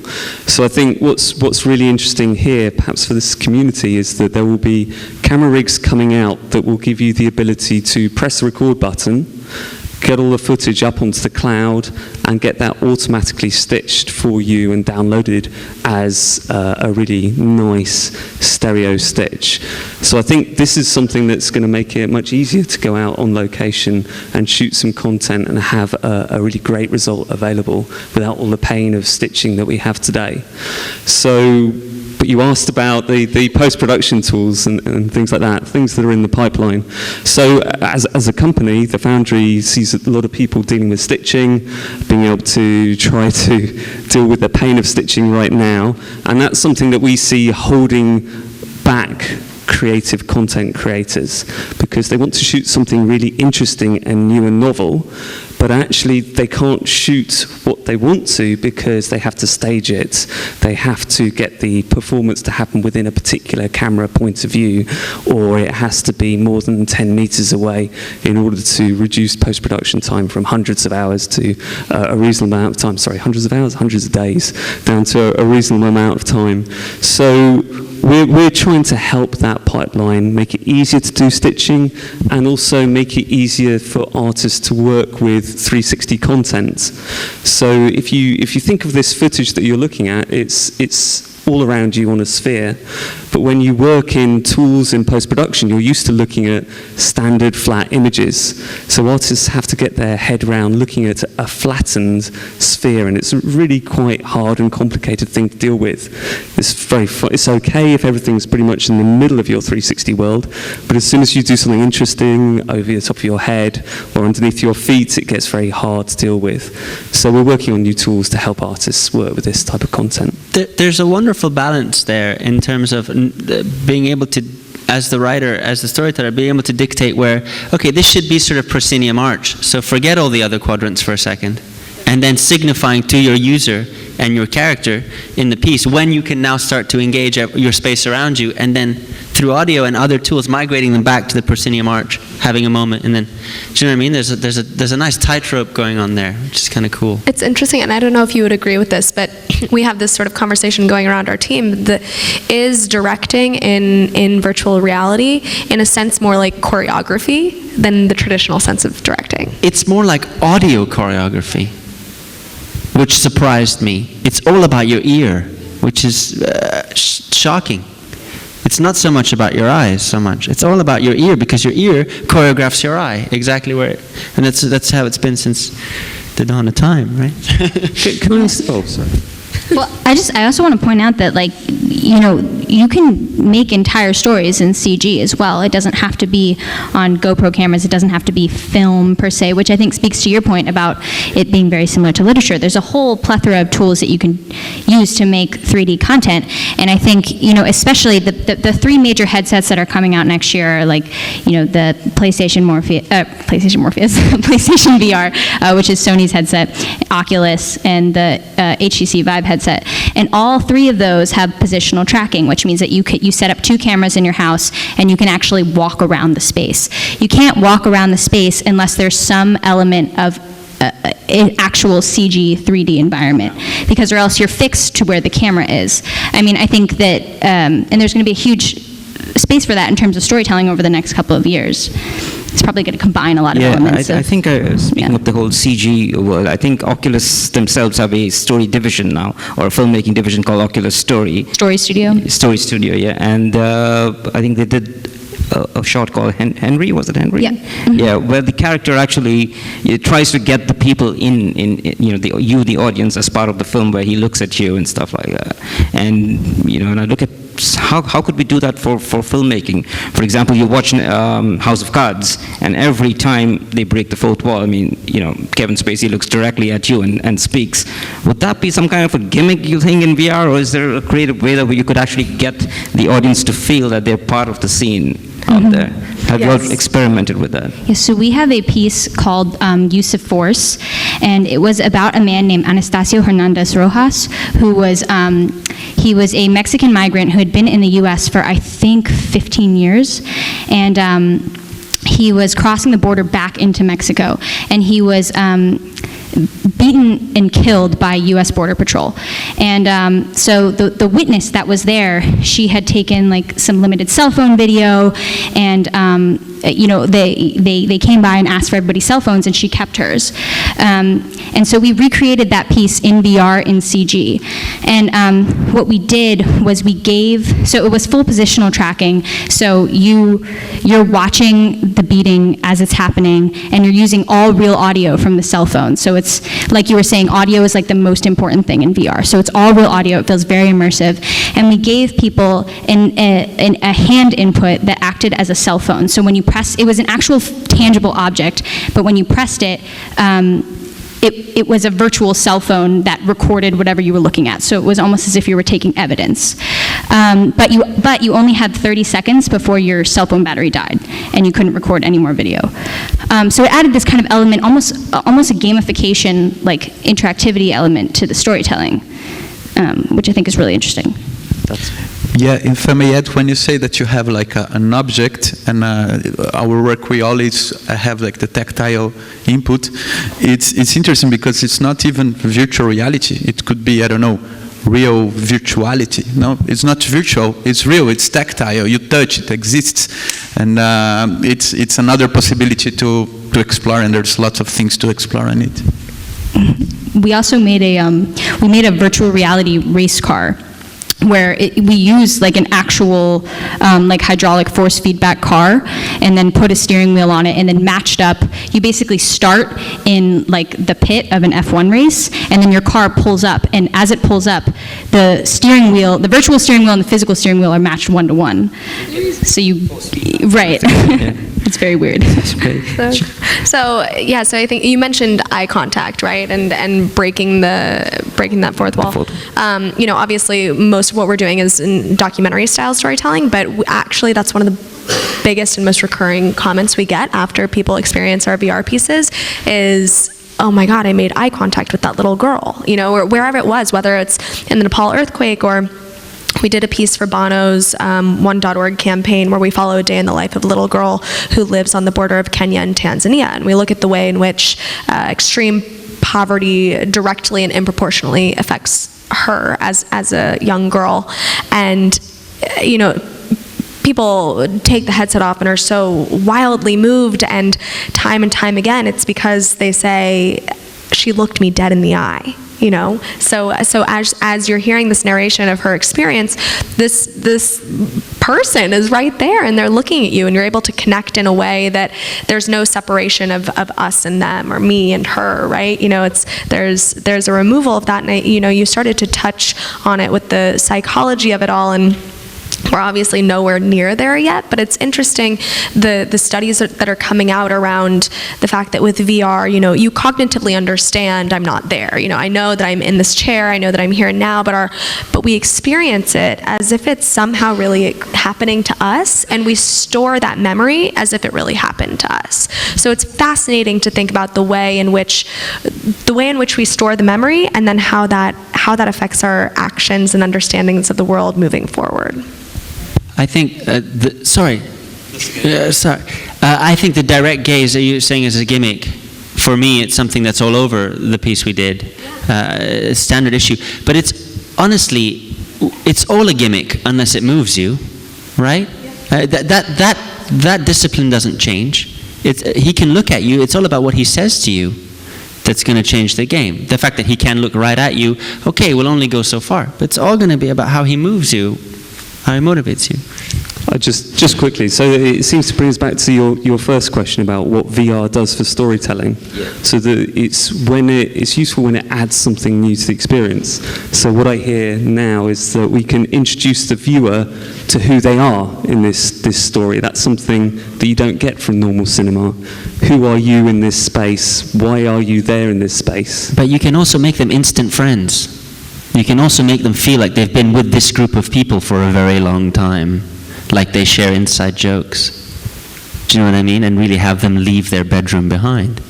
So I think what's really interesting here, perhaps for this community, is that there will be camera rigs coming out that will give you the ability to press the record button, get all the footage up onto the cloud, and get that automatically stitched for you and downloaded as a really nice stereo stitch. So I think this is something that's going to make it much easier to go out on location and shoot some content and have a really great result available without all the pain of stitching that we have today. So, but you asked about the post-production tools and things like that, things that are in the pipeline. So as a company, the Foundry sees a lot of people dealing with stitching, being able to try to deal with the pain of stitching right now, and that's something that we see holding back creative content creators, because they want to shoot something really interesting and new and novel, but actually they can't shoot what they want to because they have to stage it. They have to get the performance to happen within a particular camera point of view, or it has to be more than 10 meters away in order to reduce post-production time from hundreds of hours to a reasonable amount of time. Sorry, hundreds of hours, hundreds of days, down to a reasonable amount of time. So we're trying to help that pipeline, make it easier to do stitching, and also make it easier for artists to work with 360 content. So if you think of this footage that you're looking at, it's all around you on a sphere. But when you work in tools in post-production, you're used to looking at standard flat images. So artists have to get their head around looking at a flattened sphere, and it's a really quite hard and complicated thing to deal with. It's okay if everything's pretty much in the middle of your 360 world, but as soon as you do something interesting over the top of your head or underneath your feet, it gets very hard to deal with. So we're working on new tools to help artists work with this type of content. There's a wonderful balance there in terms of being able to, as the writer, as the storyteller, being able to dictate where, okay, this should be sort of proscenium arch, so forget all the other quadrants for a second, and then signifying to your user and your character in the piece when you can now start to engage your space around you, and then through audio and other tools migrating them back to the proscenium arch, having a moment, and then, do you know what I mean? There's a nice tightrope going on there, which is kind of cool. It's interesting, and I don't know if you would agree with this, but we have this sort of conversation going around our team that is directing in virtual reality in a sense more like choreography than the traditional sense of directing. It's more like audio choreography, which surprised me. It's all about your ear, which is shocking. It's not so much about your eyes so much. It's all about your ear, because your ear choreographs your eye exactly where it, and that's how it's been since the dawn of time, right? Can I ask? Oh, sorry. Well, I also want to point out that, like, you can make entire stories in CG as well. It doesn't have to be on GoPro cameras. It doesn't have to be film per se, which I think speaks to your point about it being very similar to literature. There's a whole plethora of tools that you can use to make 3D content, and I think, especially the three major headsets that are coming out next year are, like, the PlayStation VR, which is Sony's headset, Oculus, and the HTC Vive headset. And all three of those have positional tracking, which means that you set up two cameras in your house and you can actually walk around the space. You can't walk around the space unless there's some element of an actual CG 3D environment, because or else you're fixed to where the camera is. I mean, I think that, and there's going to be a huge space for that in terms of storytelling over the next couple of years. It's probably going to combine a lot of elements. I think speaking of the whole CG world, I think Oculus themselves have a story division now, or a filmmaking division called Oculus Story. Story Studio? Story Studio, yeah. And I think they did a short called Henry, was it Henry? Yeah. Mm-hmm. Yeah, where the character actually tries to get the people in the audience as part of the film, where he looks at you and stuff like that. And and I look at how could we do that for filmmaking? For example, you watch House of Cards, and every time they break the fourth wall, Kevin Spacey looks directly at you and speaks. Would that be some kind of a gimmick, you think, in VR, or is there a creative way that you could actually get the audience to feel that they're part of the scene out there? Have you all experimented with that? Yes, so we have a piece called Use of Force, and it was about a man named Anastasio Hernandez Rojas, who was he was a Mexican migrant who had been in the U.S. for, I think, 15 years, and he was crossing the border back into Mexico, and he was beaten and killed by U.S. Border Patrol. And so the witness that was there, she had taken some limited cell phone video, and they came by and asked for everybody's cell phones, and she kept hers. And so we recreated that piece in VR in CG. And what we did was so it was full positional tracking. So you're watching the beating as it's happening, and you're using all real audio from the cell phone. So it's like you were saying, audio is the most important thing in VR. So it's all real audio. It feels very immersive. And we gave people a hand input that acted as a cell phone. So when you press, it was an actual tangible object, but when you pressed it, it was a virtual cell phone that recorded whatever you were looking at. So it was almost as if you were taking evidence. But you only had 30 seconds before your cell phone battery died, and you couldn't record any more video. So it added this kind of element, almost a gamification, interactivity element to the storytelling, which I think is really interesting. Yeah, if I may add, when you say that you have an object, and our work, we always have the tactile input, it's interesting because it's not even virtual reality. It could be, I don't know, real virtuality. No, it's not virtual, it's real, it's tactile, you touch, it exists. And it's another possibility to explore, and there's lots of things to explore in it. We also made a virtual reality race car, where we used an actual hydraulic force feedback car, and then put a steering wheel on it, and then matched up. You basically start in the pit of an F1 race, and then your car pulls up, and as it pulls up, the steering wheel, the virtual steering wheel and the physical steering wheel are matched 1-to-1. So right. It's very weird. So I think you mentioned eye contact, right, and breaking that fourth wall. Obviously, most of what we're doing is in documentary style storytelling, but actually that's one of the biggest and most recurring comments we get after people experience our VR pieces is, oh my God, I made eye contact with that little girl, or wherever it was, whether it's in the Nepal earthquake, or we did a piece for Bono's One.org campaign where we follow a day in the life of a little girl who lives on the border of Kenya and Tanzania. And we look at the way in which extreme poverty directly and disproportionately affects her as a young girl. And, people take the headset off and are so wildly moved, and time again, it's because they say, she looked me dead in the eye. So as you're hearing this narration of her experience, this person is right there, and they're looking at you, and you're able to connect in a way that there's no separation of us and them, or me and her, right? There's a removal of that, and you started to touch on it with the psychology of it all, and we're obviously nowhere near there yet, but it's interesting the studies that are coming out around the fact that with VR, you cognitively understand I'm not there. I know that I'm in this chair, I know that I'm here now, but we experience it as if it's somehow really happening to us, and we store that memory as if it really happened to us. So it's fascinating to think about the way in which we store the memory, and then how that affects our actions and understandings of the world moving forward. I think, I think the direct gaze that you're saying is a gimmick. For me, it's something that's all over the piece we did, standard issue. But it's all a gimmick unless it moves you, right? That discipline doesn't change. He can look at you. It's all about what he says to you that's going to change the game. The fact that he can look right at you, okay, we'll only go so far. But it's all going to be about how he moves you, how he motivates you. Just quickly, so it seems to bring us back to your first question about what VR does for storytelling. Yeah. So it's useful when it adds something new to the experience. So what I hear now is that we can introduce the viewer to who they are in this story. That's something that you don't get from normal cinema. Who are you in this space? Why are you there in this space? But you can also make them instant friends. You can also make them feel like they've been with this group of people for a very long time, like they share inside jokes. Do you know what I mean? And really have them leave their bedroom behind.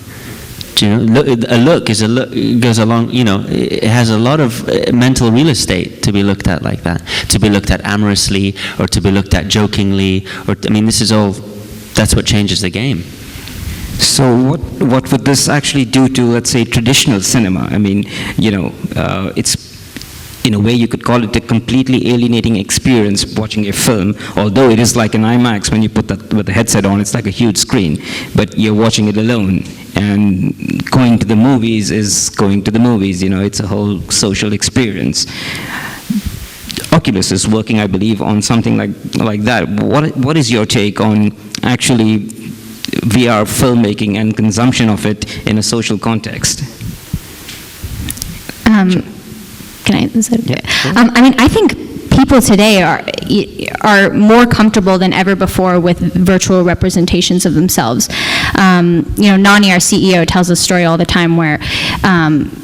Do you know? A look is a look. It goes along. You know, it has a lot of mental real estate to be looked at like that. To be looked at amorously, or to be looked at jokingly, or I mean, this is all. That's what changes the game. So what would this actually do to, let's say, traditional cinema? I mean, you know, it's in a way you could call it a completely alienating experience watching a film, although it is like an IMAX when you put that with the headset on, it's like a huge screen, but you're watching it alone. And going to the movies is going to the movies, you know, it's a whole social experience. Oculus is working, I believe, on something like that. What is your take on actually VR filmmaking and consumption of it in a social context? Sure. Can I? Is that okay? Yeah, sure. I mean, I think people today are more comfortable than ever before with virtual representations of themselves. You know, Nani, our CEO, tells a story all the time where,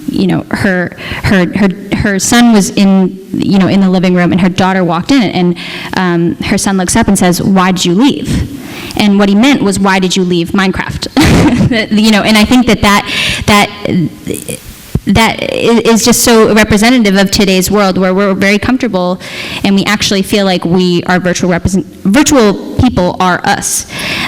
you know, her son was in the living room, and her daughter walked in, and her son looks up and says, "Why did you leave?" And what he meant was, "Why did you leave Minecraft?" You know, and I think that is just so representative of today's world, where we're very comfortable and we actually feel like we are virtual people are us.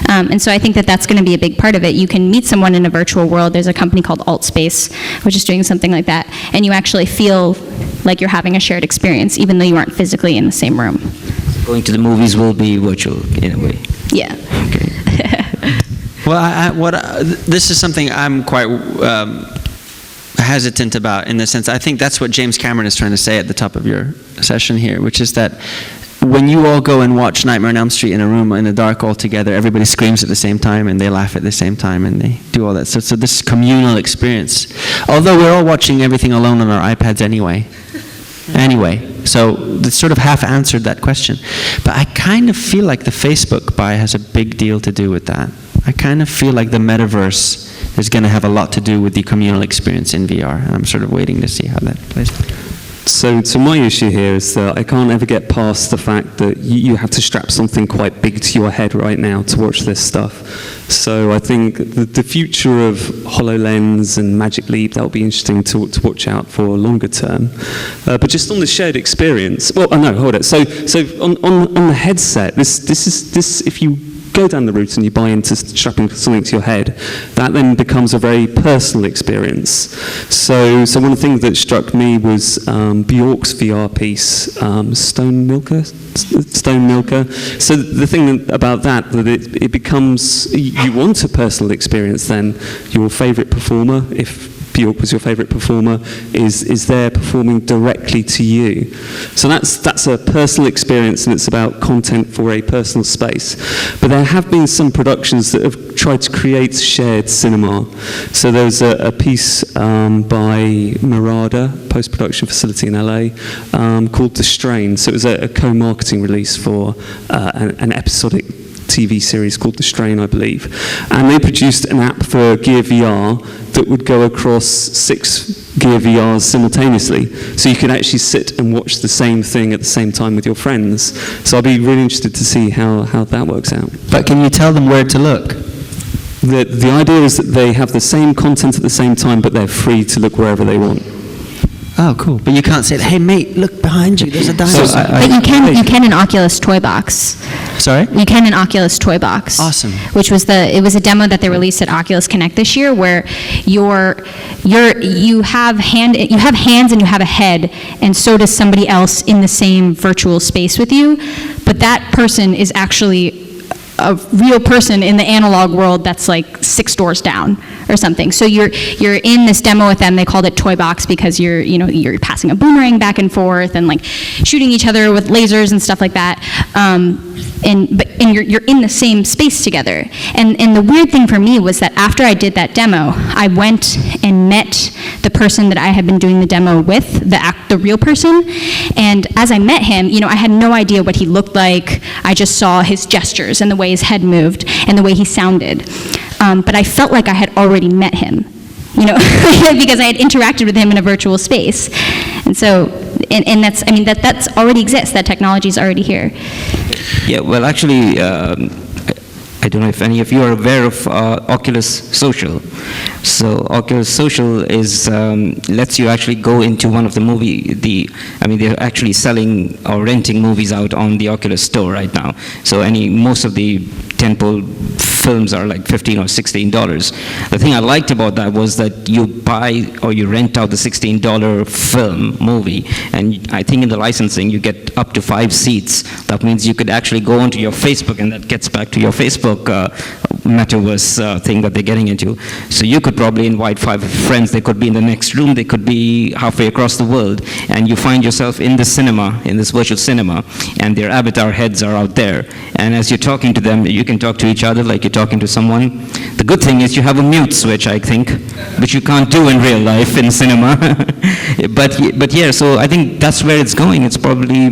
And so I think that that's going to be a big part of it. You can meet someone in a virtual world. There's a company called AltSpace, which is doing something like that, and you actually feel like you're having a shared experience, even though you aren't physically in the same room. Going to the movies will be virtual in a way. Yeah. Okay. Well, this is something I'm quite hesitant about, in the sense, I think that's what James Cameron is trying to say at the top of your session here, which is that when you all go and watch Nightmare on Elm Street in a room in the dark all together, everybody screams at the same time and they laugh at the same time and they do all that. So this communal experience, although we're all watching everything alone on our iPads anyway, so this sort of half answered that question. But I kind of feel like the Facebook buy has a big deal to do with that. I kind of feel like the metaverse is going to have a lot to do with the communal experience in VR, and I'm sort of waiting to see how that plays out. So my issue here is that I can't ever get past the fact that you have to strap something quite big to your head right now to watch this stuff. So I think the future of HoloLens and Magic Leap, that'll be interesting to watch out for longer term. But just on the shared experience, well, no, hold it. So on the headset, this if you go down the route and you buy into strapping something to your head, that then becomes a very personal experience. So one of the things that struck me was Bjork's VR piece, Stone Milker. So the thing about that it becomes, you want a personal experience then. Your favourite performer, if Bjork was your favourite performer, is there performing directly to you. So that's a personal experience, and it's about content for a personal space. But there have been some productions that have tried to create shared cinema. So there's a piece by Murada, post-production facility in LA, called The Strain. So it was a co-marketing release for an episodic TV series called The Strain, I believe. And they produced an app for Gear VR that would go across 6 Gear VRs simultaneously. So you could actually sit and watch the same thing at the same time with your friends. So I'd be really interested to see how that works out. But can you tell them where to look? The idea is that they have the same content at the same time, but they're free to look wherever they want. Oh, cool. But you can't say, hey, mate, look behind you, there's a dinosaur. But you can in Oculus Toy Box. Sorry? You can in Oculus Toy Box. Awesome. Which was it was a demo that they released at Oculus Connect this year, where you have hands and you have a head, and so does somebody else in the same virtual space with you, but that person is actually a real person in the analog world that's like 6 doors down or something. So you're in this demo with them. They called it Toy Box because you're passing a boomerang back and forth and like shooting each other with lasers and stuff like that. you're in the same space together. And the weird thing for me was that after I did that demo, I went and met the person that I had been doing the demo with, the real person. And as I met him, I had no idea what he looked like. I just saw his gestures and the way his head moved and the way he sounded. But I felt like I had already met him, because I had interacted with him in a virtual space. And so, and that's already exists. That technology is already here. Yeah, well, actually, I don't know if any of you are aware of Oculus Social. So Oculus Social is lets you actually go into one of the they're actually selling or renting movies out on the Oculus store right now. So most of the tentpole films are like $15 or $16. The thing I liked about that was that you buy or you rent out the $16 film movie, and I think in the licensing you get up to 5 seats. That means you could actually go onto your Facebook, and that gets back to your Facebook metaverse thing that they're getting into. So you could probably invite 5 friends. They could be in the next room. They could be halfway across the world, and you find yourself in the cinema, in this virtual cinema, and their avatar heads are out there. And as you're talking to them, you can talk to each other like you're talking to someone. The good thing is you have a mute switch, I think, which you can't do in real life in cinema. but yeah, so I think that's where it's going. It's probably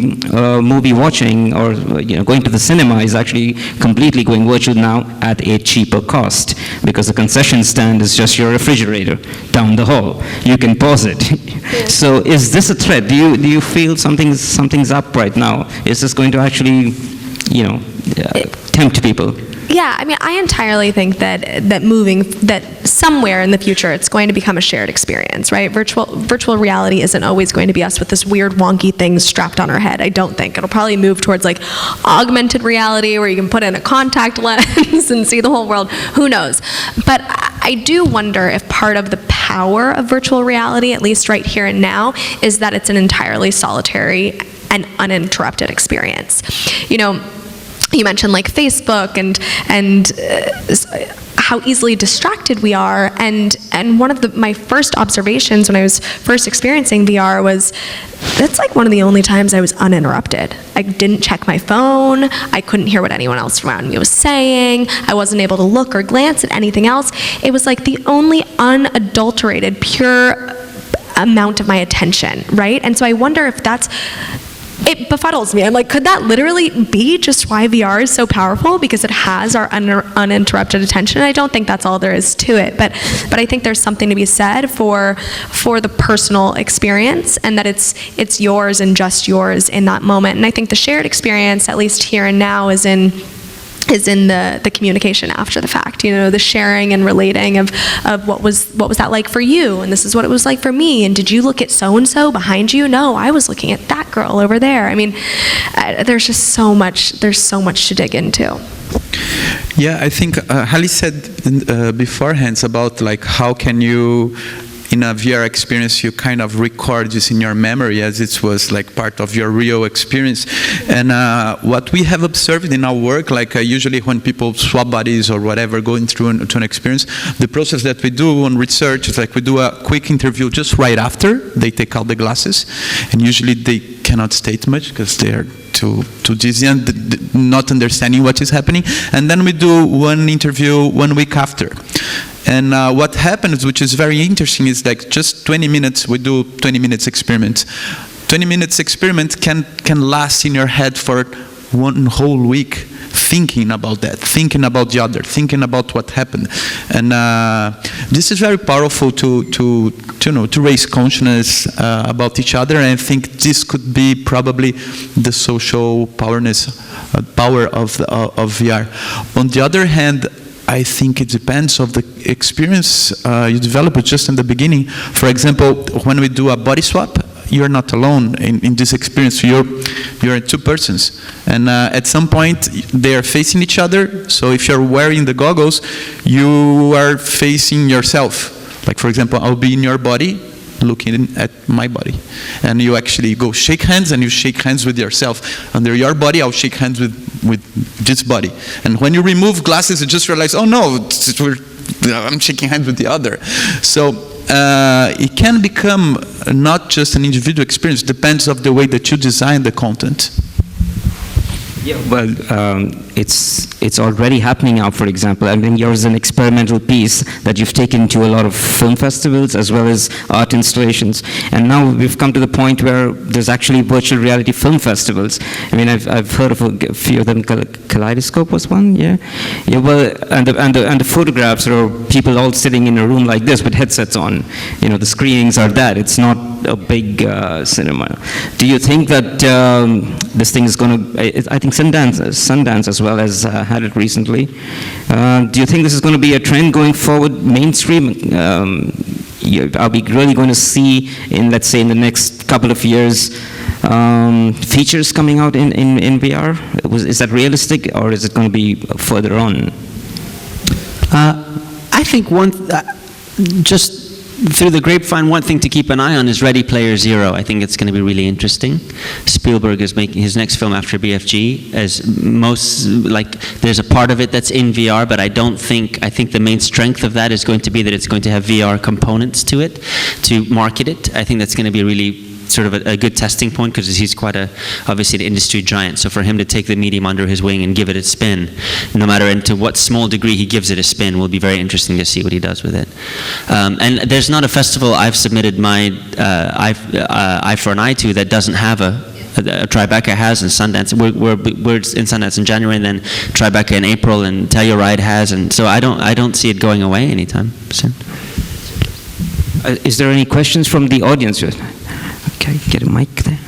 movie watching or going to the cinema is actually completely going virtual now at a cheaper cost, because the concession stand is just your refrigerator down the hall. You can pause it. So is this a threat? Do you feel something's up right now? Is this going to actually tempt people? Yeah, I entirely think that somewhere in the future it's going to become a shared experience, right? Virtual reality isn't always going to be us with this weird wonky thing strapped on our head. I don't think. It'll probably move towards like augmented reality where you can put in a contact lens and see the whole world. Who knows? But I do wonder if part of the power of virtual reality, at least right here and now, is that it's an entirely solitary and uninterrupted experience. You mentioned like Facebook and how easily distracted we are, and one of my first observations when I was first experiencing VR was that's like one of the only times I was uninterrupted. I didn't check my phone. I couldn't hear what anyone else around me was saying. I wasn't able to look or glance at anything else. It was like the only unadulterated, pure amount of my attention, right? And so I wonder if it befuddles me. I'm like, could that literally be just why VR is so powerful? Because it has our uninterrupted attention. I don't think that's all there is to it, but I think there's something to be said for the personal experience, and that it's yours and just yours in that moment. And I think the shared experience, at least here and now, is in the communication after the fact, the sharing and relating of what was that like for you, and this is what it was like for me, and did you look at so-and-so behind you? No, I was looking at that girl over there. There's just so much to dig into. Yeah, I think Hayley said beforehand about like how can you, in a VR experience, you kind of record this in your memory as it was like part of your real experience. And what we have observed in our work, like usually when people swap bodies or whatever, going through an experience, the process that we do on research is like we do a quick interview just right after they take out the glasses, and usually they cannot state much because they are too dizzy and not understanding what is happening. And then we do one interview 1 week after. And what happens, which is very interesting, is like just 20 minutes, we do 20 minutes experiment. 20 minutes experiment can last in your head for 1 whole week, thinking about that, thinking about the other, thinking about what happened. And this is very powerful to raise consciousness about each other. And I think this could be probably the social power of VR. On the other hand, I think it depends on the experience you develop just in the beginning. For example, when we do a body swap, you're not alone in this experience. You're 2 persons, and at some point they are facing each other. So if you're wearing the goggles, you are facing yourself. Like for example, I'll be in your body, looking at my body, and you actually go shake hands, and you shake hands with yourself. Under your body, I'll shake hands with this body. And when you remove glasses, you just realize, oh no, I'm shaking hands with the other. So it can become not just an individual experience. It depends on the way that you design the content. Yeah, well, it's already happening now, for example. I mean, yours is an experimental piece that you've taken to a lot of film festivals as well as art installations. And now we've come to the point where there's actually virtual reality film festivals. I mean, I've heard of a few of them. Kaleidoscope was one, yeah? Yeah, well, and the photographs are people all sitting in a room like this with headsets on. You know, the screenings are that. It's not a big cinema. Do you think that this thing is going to, I think Sundance as well has had it recently. Do you think this is going to be a trend going forward, mainstream? Are we really going to see, let's say, in the next couple of years, features coming out in VR? Is that realistic, or is it going to be further on? I think just through the grapevine, one thing to keep an eye on is Ready Player Zero. I think it's going to be really interesting. Spielberg is making his next film after BFG. There's a part of it that's in VR, but I think the main strength of that is going to be that it's going to have VR components to it, to market it. I think that's going to be really sort of a good testing point, because he's quite obviously an industry giant. So for him to take the medium under his wing and give it a spin, no matter to what small degree he gives it a spin, will be very interesting to see what he does with it. And there's not a festival I've submitted my eye for an eye to that doesn't have a Tribeca has, and Sundance. We're in Sundance in January, and then Tribeca in April, and Telluride has, and so I don't see it going away anytime soon. Is there any questions from the audience? Okay, get a mic there.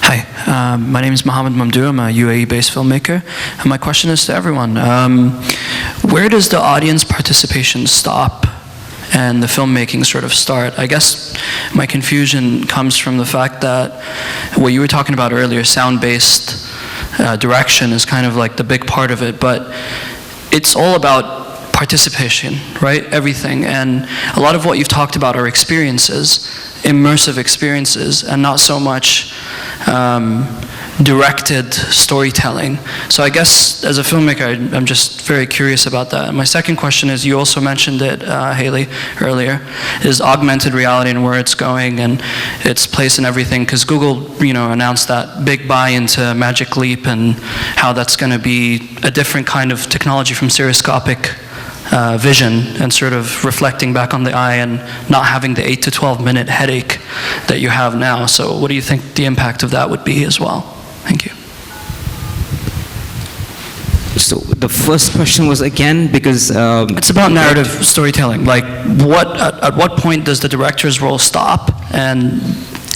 Hi, my name is Mohammed Mamdou. I'm a UAE-based filmmaker. And my question is to everyone. Where does the audience participation stop and the filmmaking sort of start? I guess my confusion comes from the fact that what you were talking about earlier, sound-based direction, is kind of like the big part of it, but it's all about participation, right? Everything. And a lot of what you've talked about are experiences, immersive experiences, and not so much directed storytelling. So I guess as a filmmaker, I'm just very curious about that. And my second question is, you also mentioned it, Hayley, earlier, is augmented reality and where it's going and its place in everything. Because Google, announced that big buy into Magic Leap and how that's going to be a different kind of technology from stereoscopic vision and sort of reflecting back on the eye and not having the 8 to 12 minute headache that you have now. So what do you think the impact of that would be as well? Thank you. So the first question was again, because it's about narrative storytelling. Like at what point does the director's role stop and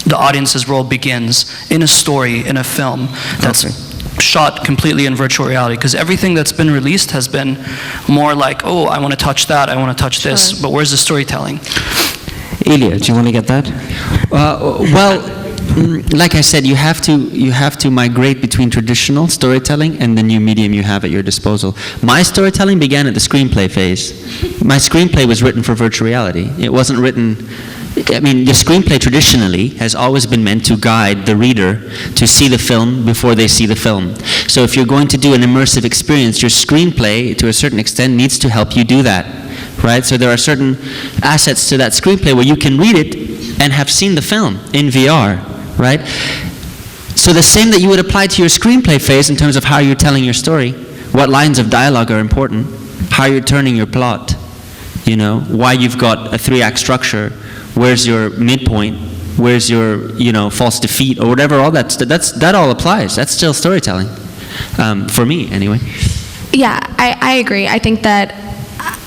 the audience's role begins in a story, in a film that's shot completely in virtual reality? Because everything that's been released has been more like, oh, I want to touch that, I want to touch this, but where's the storytelling? Elia, do you want to get that? Like I said, you have to migrate between traditional storytelling and the new medium you have at your disposal. My storytelling began at the screenplay phase. My screenplay was written for virtual reality. It wasn't written. I mean, the screenplay traditionally has always been meant to guide the reader to see the film before they see the film. So if you're going to do an immersive experience, your screenplay, to a certain extent, needs to help you do that, right? So there are certain assets to that screenplay where you can read it and have seen the film in VR, right? So the same that you would apply to your screenplay phase in terms of how you're telling your story, what lines of dialogue are important, how you're turning your plot, why you've got a 3-act structure, where's your midpoint, where's your, false defeat, or whatever, all that all applies. That's still storytelling, for me, anyway. Yeah, I agree. I think that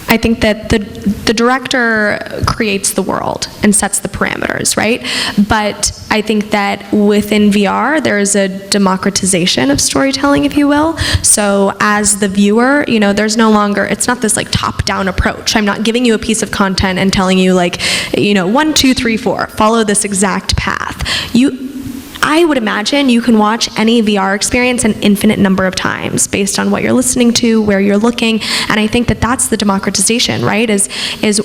the director creates the world and sets the parameters, right? But I think that within VR, there is a democratization of storytelling, if you will. So as the viewer, there's no longer, it's not this like top-down approach. I'm not giving you a piece of content and telling you 1, 2, 3, 4, follow this exact path. I would imagine you can watch any VR experience an infinite number of times based on what you're listening to, where you're looking, and I think that that's the democratization, right? Is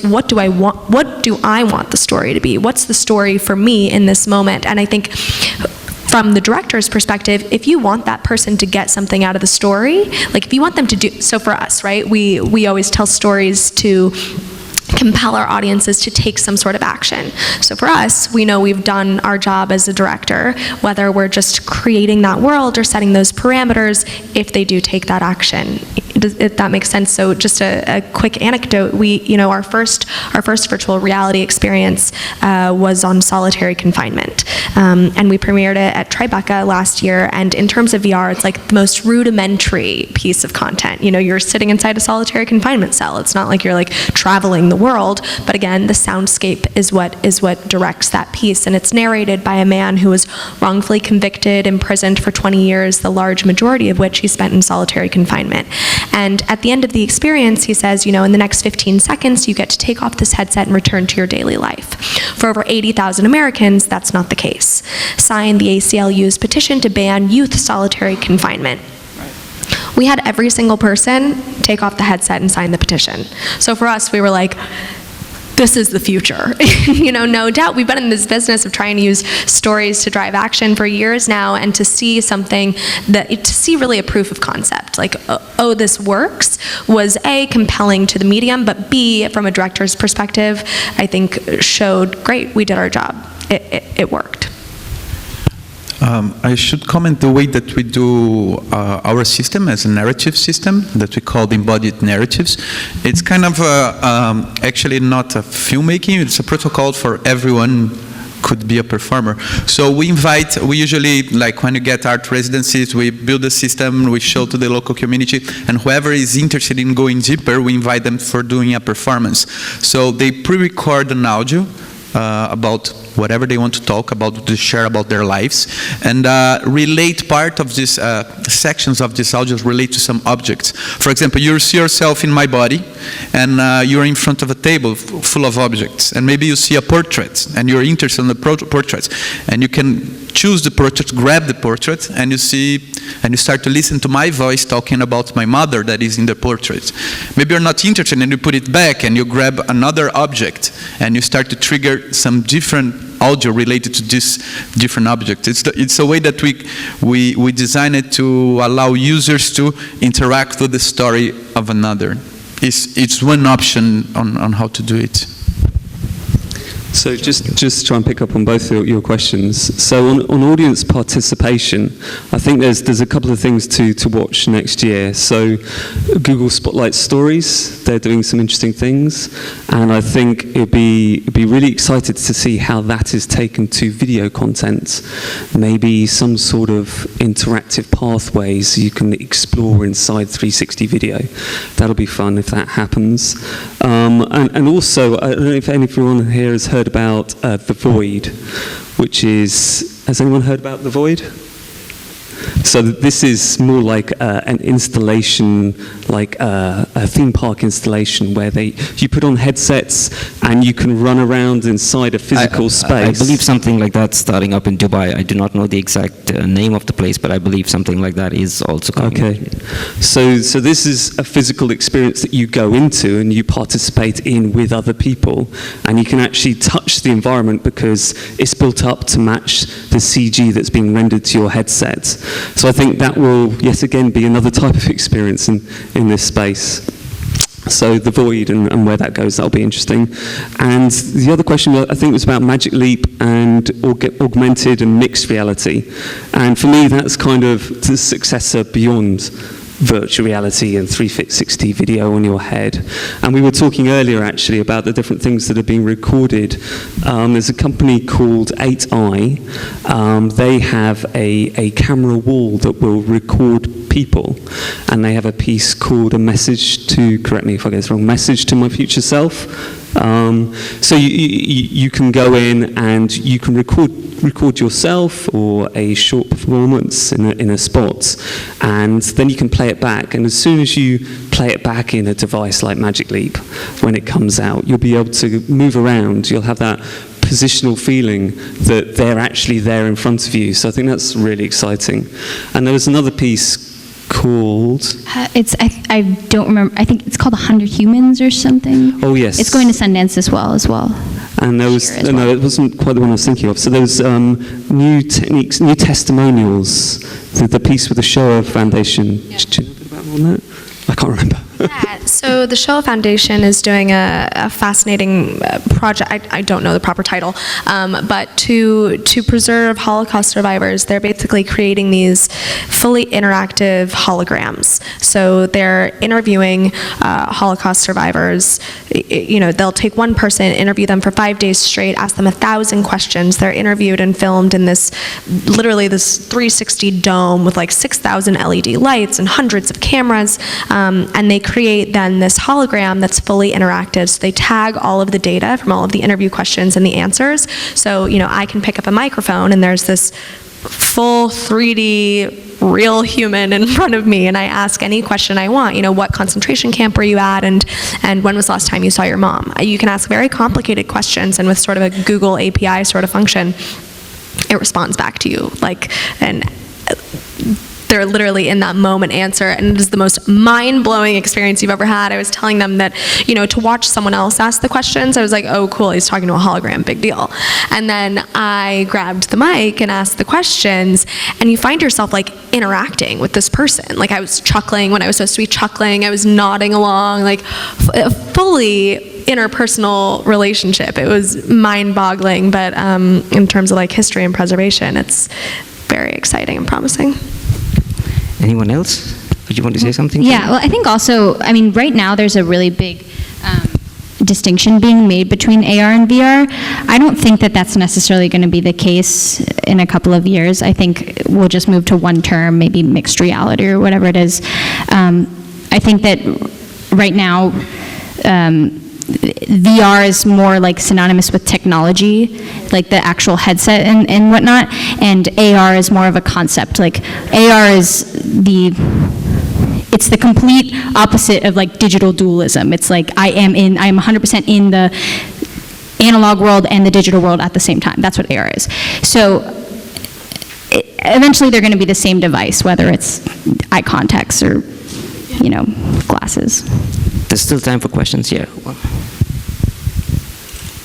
what do I want? What do I want the story to be? What's the story for me in this moment? And I think from the director's perspective, if you want that person to get something out of the story, like if you want them to do, so for us, right, we always tell stories to compel our audiences to take some sort of action. So for us, we know we've done our job as a director, whether we're just creating that world or setting those parameters, if they do take that action. If that makes sense. So just a quick anecdote, our first virtual reality experience was on solitary confinement. And we premiered it at Tribeca last year, and in terms of VR, it's like the most rudimentary piece of content. You're sitting inside a solitary confinement cell. It's not like you're like traveling the world, but again, the soundscape is what directs that piece, and it's narrated by a man who was wrongfully convicted, imprisoned for 20 years, the large majority of which he spent in solitary confinement. And at the end of the experience, he says, in the next 15 seconds, you get to take off this headset and return to your daily life. For over 80,000 Americans, that's not the case. Sign the ACLU's petition to ban youth solitary confinement. We had every single person take off the headset and sign the petition. So for us, we were like, this is the future. No doubt. We've been in this business of trying to use stories to drive action for years now, and to see really a proof of concept, like, oh, this works, was A, compelling to the medium, but B, from a director's perspective, I think showed, great, we did our job. It worked. I should comment the way that we do our system as a narrative system that we call embodied narratives. It's kind of actually not a filmmaking, it's a protocol for everyone could be a performer. So we usually, like when you get art residencies, we build a system, we show to the local community, and whoever is interested in going deeper, we invite them for doing a performance. So they pre-record an audio about whatever they want to talk about, to share about their lives, and relate part of these sections of this audio relate to some objects. For example, you see yourself in my body, and you're in front of a table full of objects, and maybe you see a portrait, and you're interested in the portrait, and you can choose the portrait, grab the portrait, and you start to listen to my voice talking about my mother that is in the portrait. Maybe you're not interested, and you put it back, and you grab another object, and you start to trigger some different audio related to this different object. It's a way that we design it to allow users to interact with the story of another. It's one option on how to do it. So just try and pick up on both your questions. So on audience participation, I think there's a couple of things to watch next year. So Google Spotlight Stories, they're doing some interesting things, and I think it'd be really excited to see how that is taken to video content. Maybe some sort of interactive pathways you can explore inside 360 video. That'll be fun if that happens. And also, I don't know if anyone here has heard about The Void, which is, has anyone heard about The Void? So this is more like an installation, like a theme park installation where you put on headsets and you can run around inside a physical space. I believe something like that starting up in Dubai. I do not know the exact name of the place, but I believe something like that is also coming. Okay. So this is a physical experience that you go into and you participate in with other people, and you can actually touch the environment because it's built up to match the CG that's being rendered to your headset. So I think that will, yet again, be another type of experience in this space. So The Void and where that goes, that'll be interesting. And the other question, I think, was about Magic Leap and augmented and mixed reality. And for me, that's kind of the successor beyond virtual reality and 360 video on your head. And we were talking earlier actually about the different things that are being recorded. There's a company called 8i. They have a camera wall that will record people, and they have a piece called A Message to, correct me if I get this wrong, Message to My Future Self. So you can go in and you can record yourself or a short performance in a spot, and then you can play it back. And as soon as you play it back in a device like Magic Leap, when it comes out, you'll be able to move around. You'll have that positional feeling that they're actually there in front of you. So I think that's really exciting. And there was another piece called... I don't remember. I think it's called 100 Humans or something. Oh, yes. It's going to Sundance as well. And there was... No, it wasn't quite the one I was thinking of. So there was new techniques, new testimonials. The piece with the Shoah Foundation. Yeah. Do you know a bit about that? I can't remember. Yeah, So the Shukul Foundation is doing a fascinating project. I don't know the proper title, but to preserve Holocaust survivors, they're basically creating these fully interactive holograms. So they're interviewing Holocaust survivors. They'll take one person, interview them for 5 days straight, ask them 1,000 questions. They're interviewed and filmed in this 360 dome with like 6,000 LED lights and hundreds of cameras, and they create then this hologram that's fully interactive. So they tag all of the data from all of the interview questions and the answers. So, I can pick up a microphone and there's this full 3D real human in front of me, and I ask any question I want. What concentration camp were you at, and when was the last time you saw your mom? You can ask very complicated questions, and with sort of a Google API sort of function, it responds back to you. And they're literally in that moment answer, and it is the most mind-blowing experience you've ever had. I was telling them that, to watch someone else ask the questions, I was like, oh, cool, he's talking to a hologram, big deal. And then I grabbed the mic and asked the questions, and you find yourself interacting with this person. I was chuckling when I was supposed to be chuckling, I was nodding along, a fully interpersonal relationship. It was mind-boggling, but in terms of history and preservation, it's very exciting and promising. Anyone else? Would you want to say something? Yeah, well, I think also, right now there's a really big distinction being made between AR and VR. I don't think that that's necessarily going to be the case in a couple of years. I think we'll just move to one term, maybe mixed reality or whatever it is. I think that right now, VR is more synonymous with technology, the actual headset and whatnot, and AR is more of a concept. AR is it's the complete opposite of digital dualism. It's I am 100% in the analog world and the digital world at the same time. That's what AR is. So eventually they're going to be the same device, whether it's eye contacts or glasses. There's still time for questions. Yeah.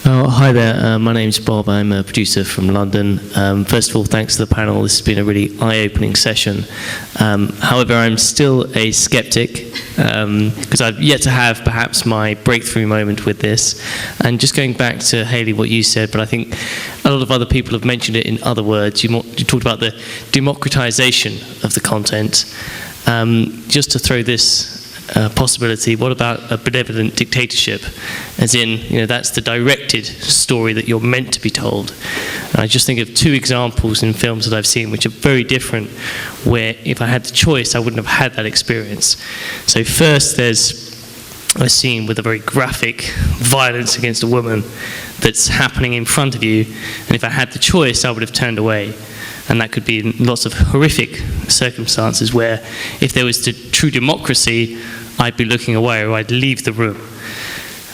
Oh, hi there. My name's Bob. I'm a producer from London. First of all, thanks to the panel. This has been a really eye-opening session. However, I'm still a skeptic because I've yet to have perhaps my breakthrough moment with this. And just going back to Hayley, what you said, but I think a lot of other people have mentioned it in other words. You talked about the democratization of the content. Just to throw this possibility, what about a benevolent dictatorship? As in, that's the directed story that you're meant to be told. And I just think of two examples in films that I've seen which are very different, where if I had the choice, I wouldn't have had that experience. So first, there's a scene with a very graphic violence against a woman that's happening in front of you, and if I had the choice, I would have turned away. And that could be in lots of horrific circumstances where if there was true democracy, I'd be looking away or I'd leave the room.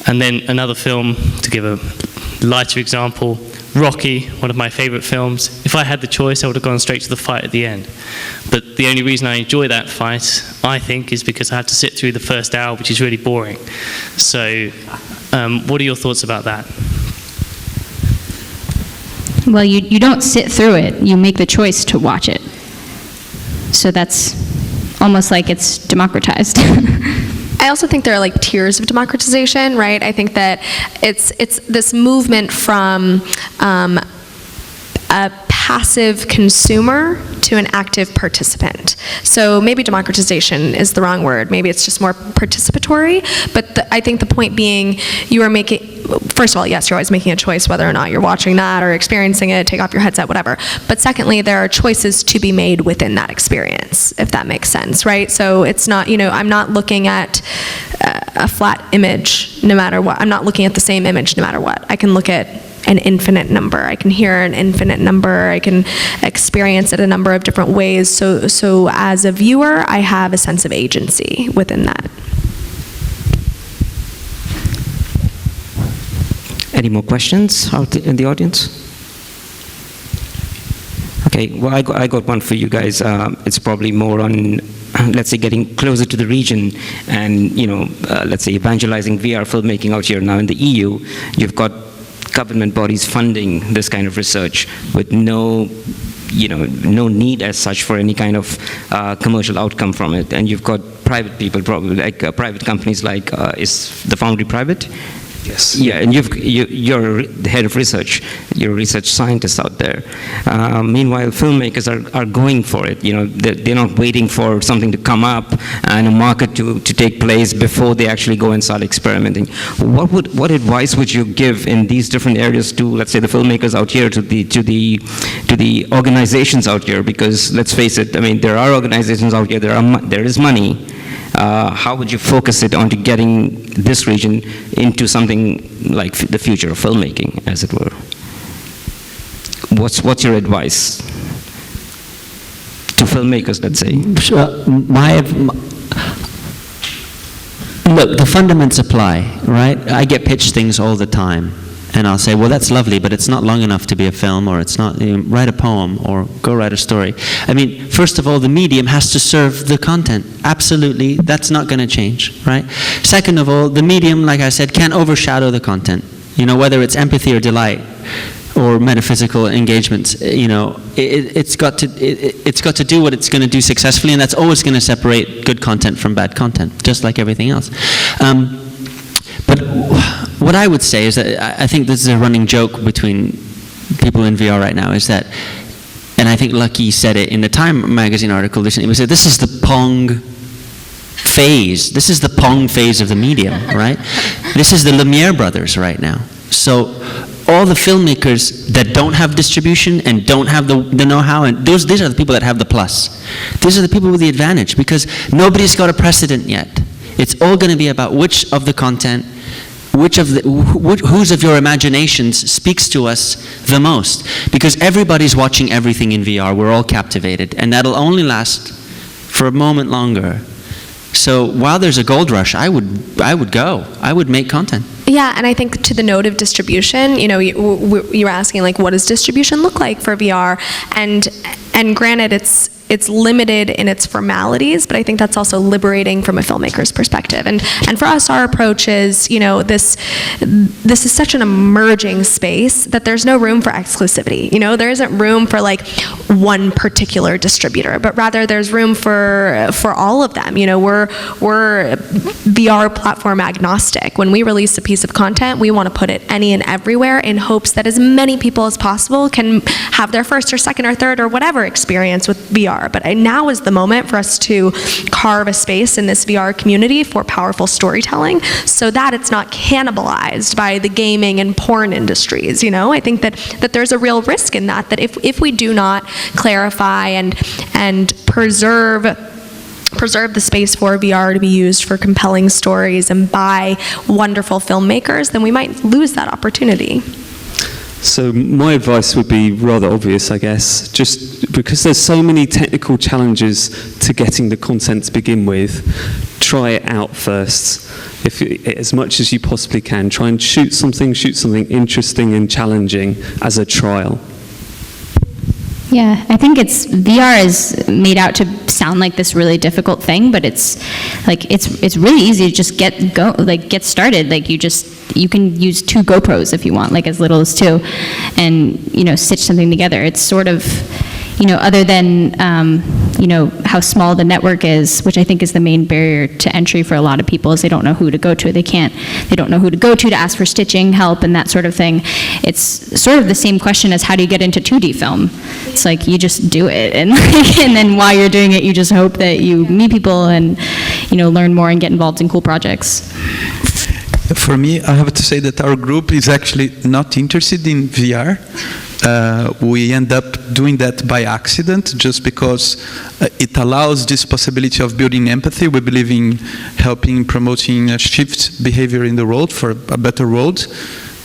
And then another film, to give a lighter example, Rocky, one of my favorite films. If I had the choice, I would have gone straight to the fight at the end. But the only reason I enjoy that fight, I think, is because I have to sit through the first hour, which is really boring. So what are your thoughts about that? Well, you don't sit through it. You make the choice to watch it. So that's almost like it's democratized. I also think there are tiers of democratization, right? I think that it's this movement from a passive consumer to an active participant. So maybe democratization is the wrong word. Maybe it's just more participatory. But I think the point being, you are making, first of all, yes, you're always making a choice whether or not you're watching that or experiencing it, take off your headset, whatever. But secondly, there are choices to be made within that experience, if that makes sense, right? So it's not, I'm not looking at a flat image no matter what. I'm not looking at the same image no matter what. I can look at an infinite number. I can hear an infinite number. I can experience it a number of different ways. So as a viewer, I have a sense of agency within that. Any more questions out in the audience? Okay, well, I got one for you guys. It's probably more on, let's say, getting closer to the region and, let's say, evangelizing VR filmmaking out here now in the EU. You've got government bodies funding this kind of research with no no need as such for any kind of commercial outcome from it. And you've got private people, probably like private companies like, is the Foundry private? Yes. Yeah, and you're the head of research. You're a research scientist out there. Meanwhile, filmmakers are going for it. They're not waiting for something to come up and a market to take place before they actually go and start experimenting. What advice would you give in these different areas to, let's say, the filmmakers out here, to the organizations out here? Because let's face it, I mean, there are organizations out here. There is money. How would you focus it onto getting this region into something like the future of filmmaking, as it were? What's your advice to filmmakers, let's say? Look, the fundaments apply, right? I get pitched things all the time. And I'll say, well, that's lovely, but it's not long enough to be a film, or it's not, write a poem, or go write a story. I mean, first of all, the medium has to serve the content. Absolutely, that's not going to change, right? Second of all, the medium, like I said, can't overshadow the content. Whether it's empathy or delight, or metaphysical engagements, it's got to do what it's going to do successfully, and that's always going to separate good content from bad content, just like everything else. But what I would say is that I think this is a running joke between people in VR right now, is that, and I think Lucky said it in the Time magazine article recently, he said this is the Pong phase. This is the Pong phase of the medium, right? This is the Lumiere brothers right now. So all the filmmakers that don't have distribution and don't have the know-how, and these are the people that have the plus. These are the people with the advantage, because nobody's got a precedent yet. It's all going to be about which of the content, whose of your imaginations speaks to us the most. Because everybody's watching everything in VR. We're all captivated. And that'll only last for a moment longer. So while there's a gold rush, I would go. I would make content. Yeah, and I think to the note of distribution, you were asking, like, what does distribution look like for VR? And granted, it's limited in its formalities, but I think that's also liberating from a filmmaker's perspective. And for us, our approach is, this is such an emerging space that there's no room for exclusivity. There isn't room for like one particular distributor, but rather there's room for all of them. We're VR platform agnostic. When we release a piece of content, we want to put it any and everywhere in hopes that as many people as possible can have their first or second or third or whatever experience with VR. But now is the moment for us to carve a space in this VR community for powerful storytelling, so that it's not cannibalized by the gaming and porn industries. I think that there's a real risk in that if we do not clarify and preserve the space for VR to be used for compelling stories and by wonderful filmmakers, then we might lose that opportunity. So my advice would be rather obvious, I guess, just because there's so many technical challenges to getting the content to begin with. Try it out first, as much as you possibly can. Try and shoot something interesting and challenging as a trial. Yeah, I think VR is made out to sound like this really difficult thing, but it's really easy to just get started. Like you can use 2 GoPros if you want, like as little as 2, and stitch something together. It's sort of, other than how small the network is, which I think is the main barrier to entry for a lot of people, is they don't know who to go to. They don't know who to go to ask for stitching help and that sort of thing. It's sort of the same question as how do you get into 2D film? It's like you just do it, and then while you're doing it, you just hope that you meet people and learn more and get involved in cool projects. For me, I have to say that our group is actually not interested in VR. We end up doing that by accident, just because it allows this possibility of building empathy. We believe in helping, promoting a shift behavior in the world for a better world.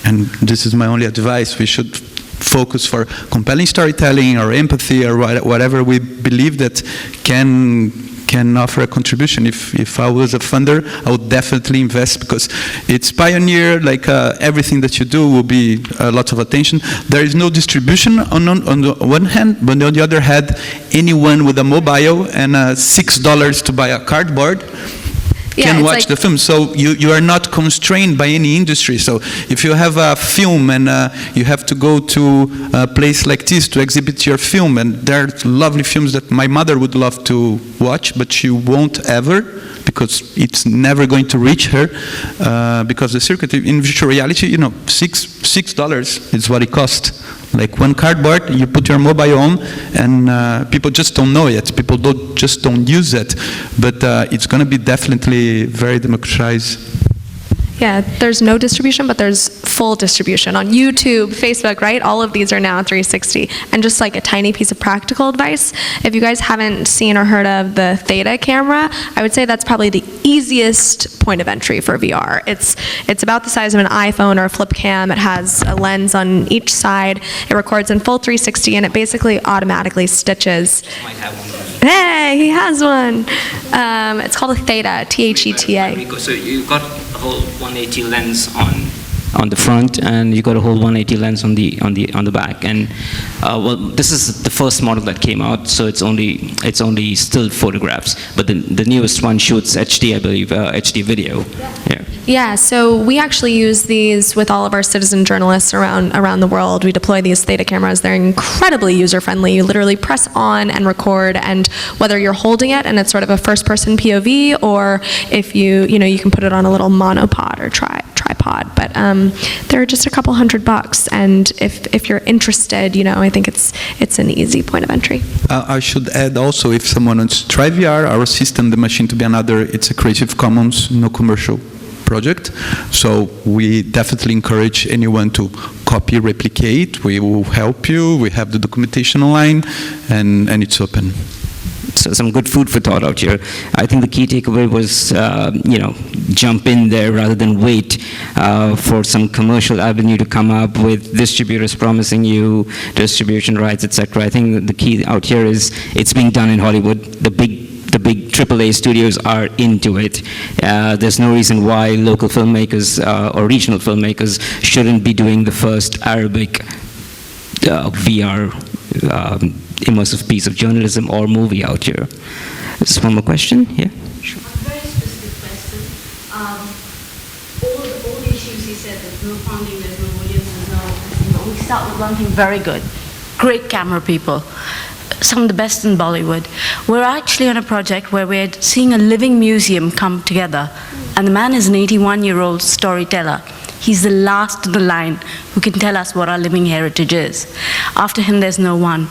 And this is my only advice. We should focus for compelling storytelling or empathy or whatever we believe that can offer a contribution. If I was a funder, I would definitely invest, because it's pioneer, like everything that you do will be a lot of attention. There is no distribution on the one hand, but on the other hand, anyone with a mobile and $6 to buy a cardboard can watch the film. So you are not constrained by any industry. So if you have a film and you have to go to a place like this to exhibit your film, and there are lovely films that my mother would love to watch, but she won't ever, because it's never going to reach her, because the circuit in virtual reality, you know, $6 is what it costs. Like one cardboard, you put your mobile on, and people just don't know it. People just don't use it. But it's going to be definitely very democratized. Yeah, there's no distribution, but there's full distribution on YouTube, Facebook, right? All of these are now 360. And just like a tiny piece of practical advice, if you guys haven't seen or heard of the Theta camera, I would say that's probably the easiest point of entry for VR. It's about the size of an iPhone or a flip cam. It has a lens on each side. It records in full 360, and it basically automatically stitches. Hey, he has one. It's called a Theta, Theta. So you've got a whole 180 lens on the front, and you got a whole 180 lens on the back. And well, this is the first model that came out, so it's only still photographs. But the newest one shoots HD, I believe, HD video. Yeah, so we actually use these with all of our citizen journalists around the world. We deploy these Theta cameras. They're incredibly user-friendly. You literally press on and record, and whether you're holding it and it's sort of a first-person POV, or if you can put it on a little monopod or tripod. But they're just a couple $100, and if you're interested, I think it's an easy point of entry. I should add also, if someone wants to try VR, our system, The Machine to Be Another, it's a Creative Commons, no commercial project. So we definitely encourage anyone to copy, replicate. We will help you. We have the documentation online, and it's open. So some good food for thought out here. I think the key takeaway was, jump in there rather than wait for some commercial avenue to come up with distributors promising you distribution rights, etc. I think the key out here is it's being done in Hollywood. The big AAA studios are into it. There's no reason why local filmmakers or regional filmmakers shouldn't be doing the first Arabic VR immersive piece of journalism or movie out here. Just one more question? Yeah. Sure. A very specific question. All the issues he said, there's no funding, there's no audience, there's no, we start with one thing very good. Great camera people. Some of the best in Bollywood. We're actually on a project where we're seeing a living museum come together, and the man is an 81-year-old storyteller. He's the last of the line who can tell us what our living heritage is. After him, there's no one.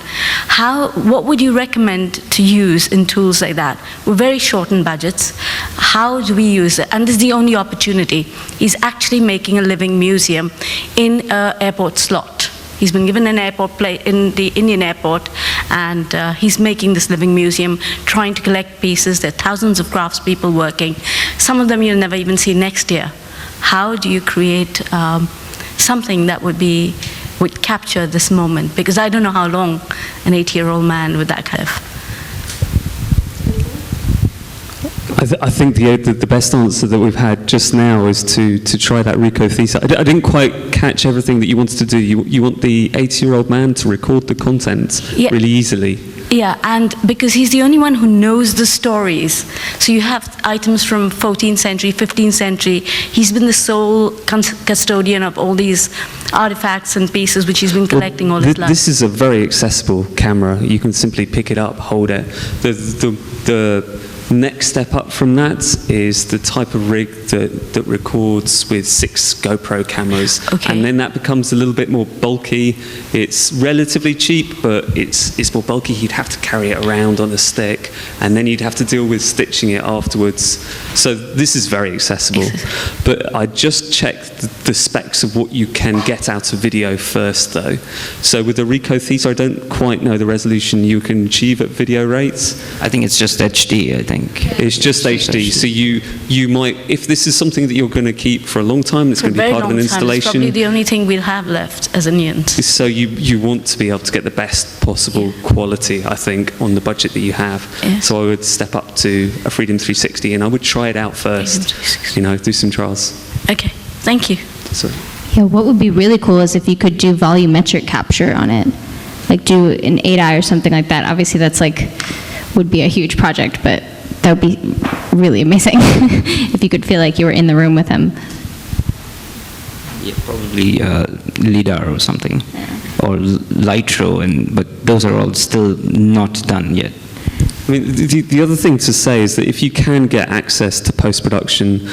What would you recommend to use in tools like that? We're very short in budgets. How do we use it? And this is the only opportunity. He's actually making a living museum in an airport slot. He's been given an airport play in the Indian airport, and he's making this living museum, trying to collect pieces. There are thousands of craftspeople working. Some of them you'll never even see next year. How do you create something that would capture this moment? Because I don't know how long an 80-year-old man with that kind of... I think the best answer that we've had just now is to try that Rico thesis. I didn't quite catch everything that you wanted to do. You want the 80-year-old man to record the content really easily. Yeah, and because he's the only one who knows the stories. So you have items from 14th century, 15th century. He's been the sole custodian of all these artifacts and pieces which he's been collecting all his life. This is a very accessible camera. You can simply pick it up, hold it. The next step up from that is the type of rig that records with 6 GoPro cameras. Okay. And then that becomes a little bit more bulky. It's relatively cheap, but it's more bulky. You'd have to carry it around on a stick, and then you'd have to deal with stitching it afterwards. So this is very accessible. But I just checked the specs of what you can get out of video first, though. So with the Rico thesis, I don't quite know the resolution you can achieve at video rates. I think it's just HD, I think. It's just HD. So you might, if this is something that you're going to keep for a long time, it's going to be part of an installation. It's probably the only thing we'll have left as Indians. So you want to be able to get the best possible quality, I think, on the budget that you have. Yeah. So I would step up to a Freedom 360, and I would try it out first. Do some trials. Okay, thank you. Sorry. Yeah, what would be really cool is if you could do volumetric capture on it, like do an 8i or something like that. Obviously, that's would be a huge project, but that would be really amazing if you could feel like you were in the room with him. Yeah, probably LIDAR or something, or Lightro, but those are all still not done yet. I mean, the other thing to say is that if you can get access to post-production,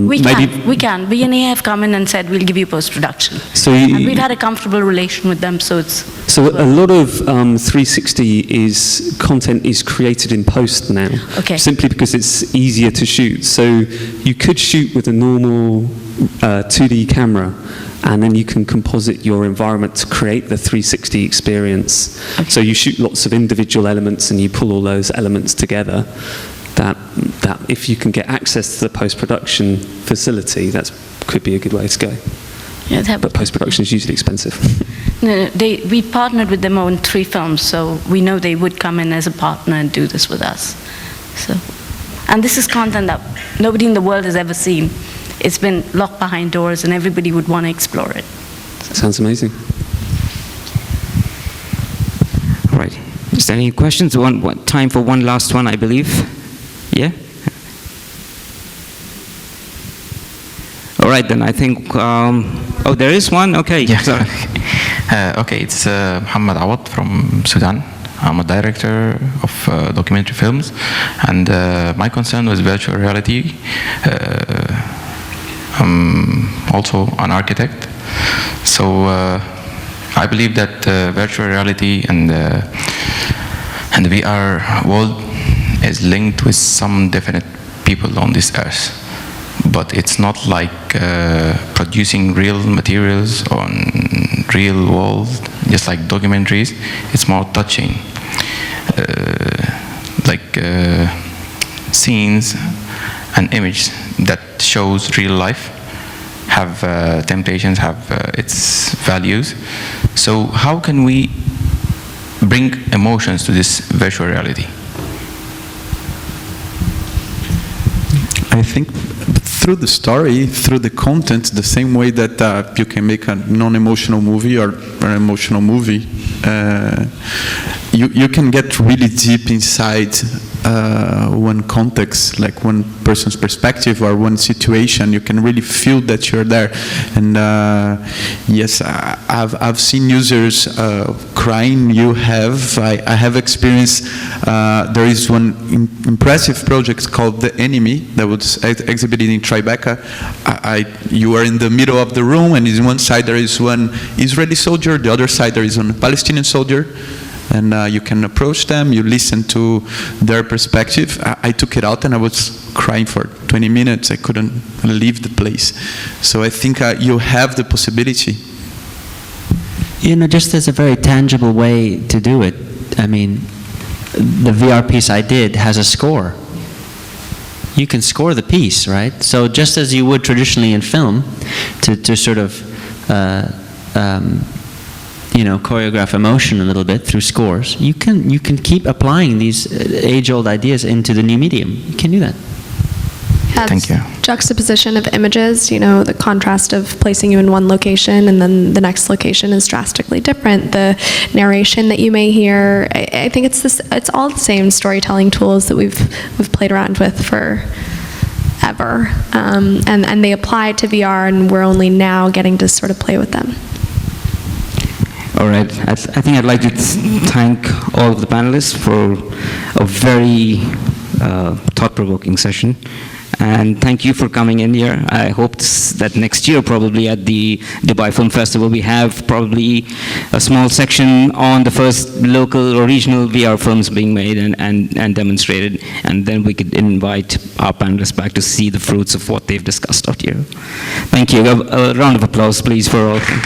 we can. BNA have come in and said, we'll give you post-production. So and we've had a comfortable relation with them, so it's... So a lot of 360 content is created in post now, simply because it's easier to shoot. So you could shoot with a normal 2D camera, and then you can composite your environment to create the 360 experience. So you shoot lots of individual elements and you pull all those elements together. That if you can get access to the post-production facility, that could be a good way to go. Yeah, but post-production is usually expensive. No, we partnered with them on 3 films, so we know they would come in as a partner and do this with us. So, and this is content that nobody in the world has ever seen. It's been locked behind doors, and everybody would want to explore it. Sounds amazing. All right. Is there any questions? Time for one last one, I believe. Yeah? All right, then I think... oh, there is one? Okay. Yeah. Sorry. Okay, it's Muhammad Awad from Sudan. I'm a director of documentary films, and my concern was virtual reality. I'm also an architect, so I believe that virtual reality and the VR world is linked with some definite people on this earth, but it's not like producing real materials on real world, just like documentaries. It's more touching, like scenes and images that shows real life, have temptations, have its values. So how can we bring emotions to this virtual reality? I think through the story, through the content, the same way that you can make a non-emotional movie or an emotional movie, you can get really deep inside one context, like one person's perspective or one situation. You can really feel that you're there. And yes, I've seen users crying. I have experienced. There is one impressive project called The Enemy that was exhibited in Tribeca. You are in the middle of the room, and on one side there is one Israeli soldier, the other side there is one Palestinian soldier. And you can approach them, you listen to their perspective. I took it out and I was crying for 20 minutes. I couldn't leave the place. So I think you have the possibility. You know, just as a very tangible way to do it, I mean, the VR piece I did has a score. You can score the piece, right? So just as you would traditionally in film, to sort of you know, choreograph emotion a little bit through scores, you can keep applying these age-old ideas into the new medium. You can do that. Yeah, Thank you. Juxtaposition of images, you know, the contrast of placing you in one location and then the next location is drastically different. The narration that you may hear, I think it's all the same storytelling tools that we've played around with for ever, and they apply to VR, and we're only now getting to sort of play with them. All right. I think I'd like to thank all of the panelists for a very thought-provoking session. And thank you for coming in here. I hope that next year, probably at the Dubai Film Festival, we have probably a small section on the first local or regional VR films being made and demonstrated. And then we could invite our panelists back to see the fruits of what they've discussed out here. Thank you. A round of applause, please, for all of them.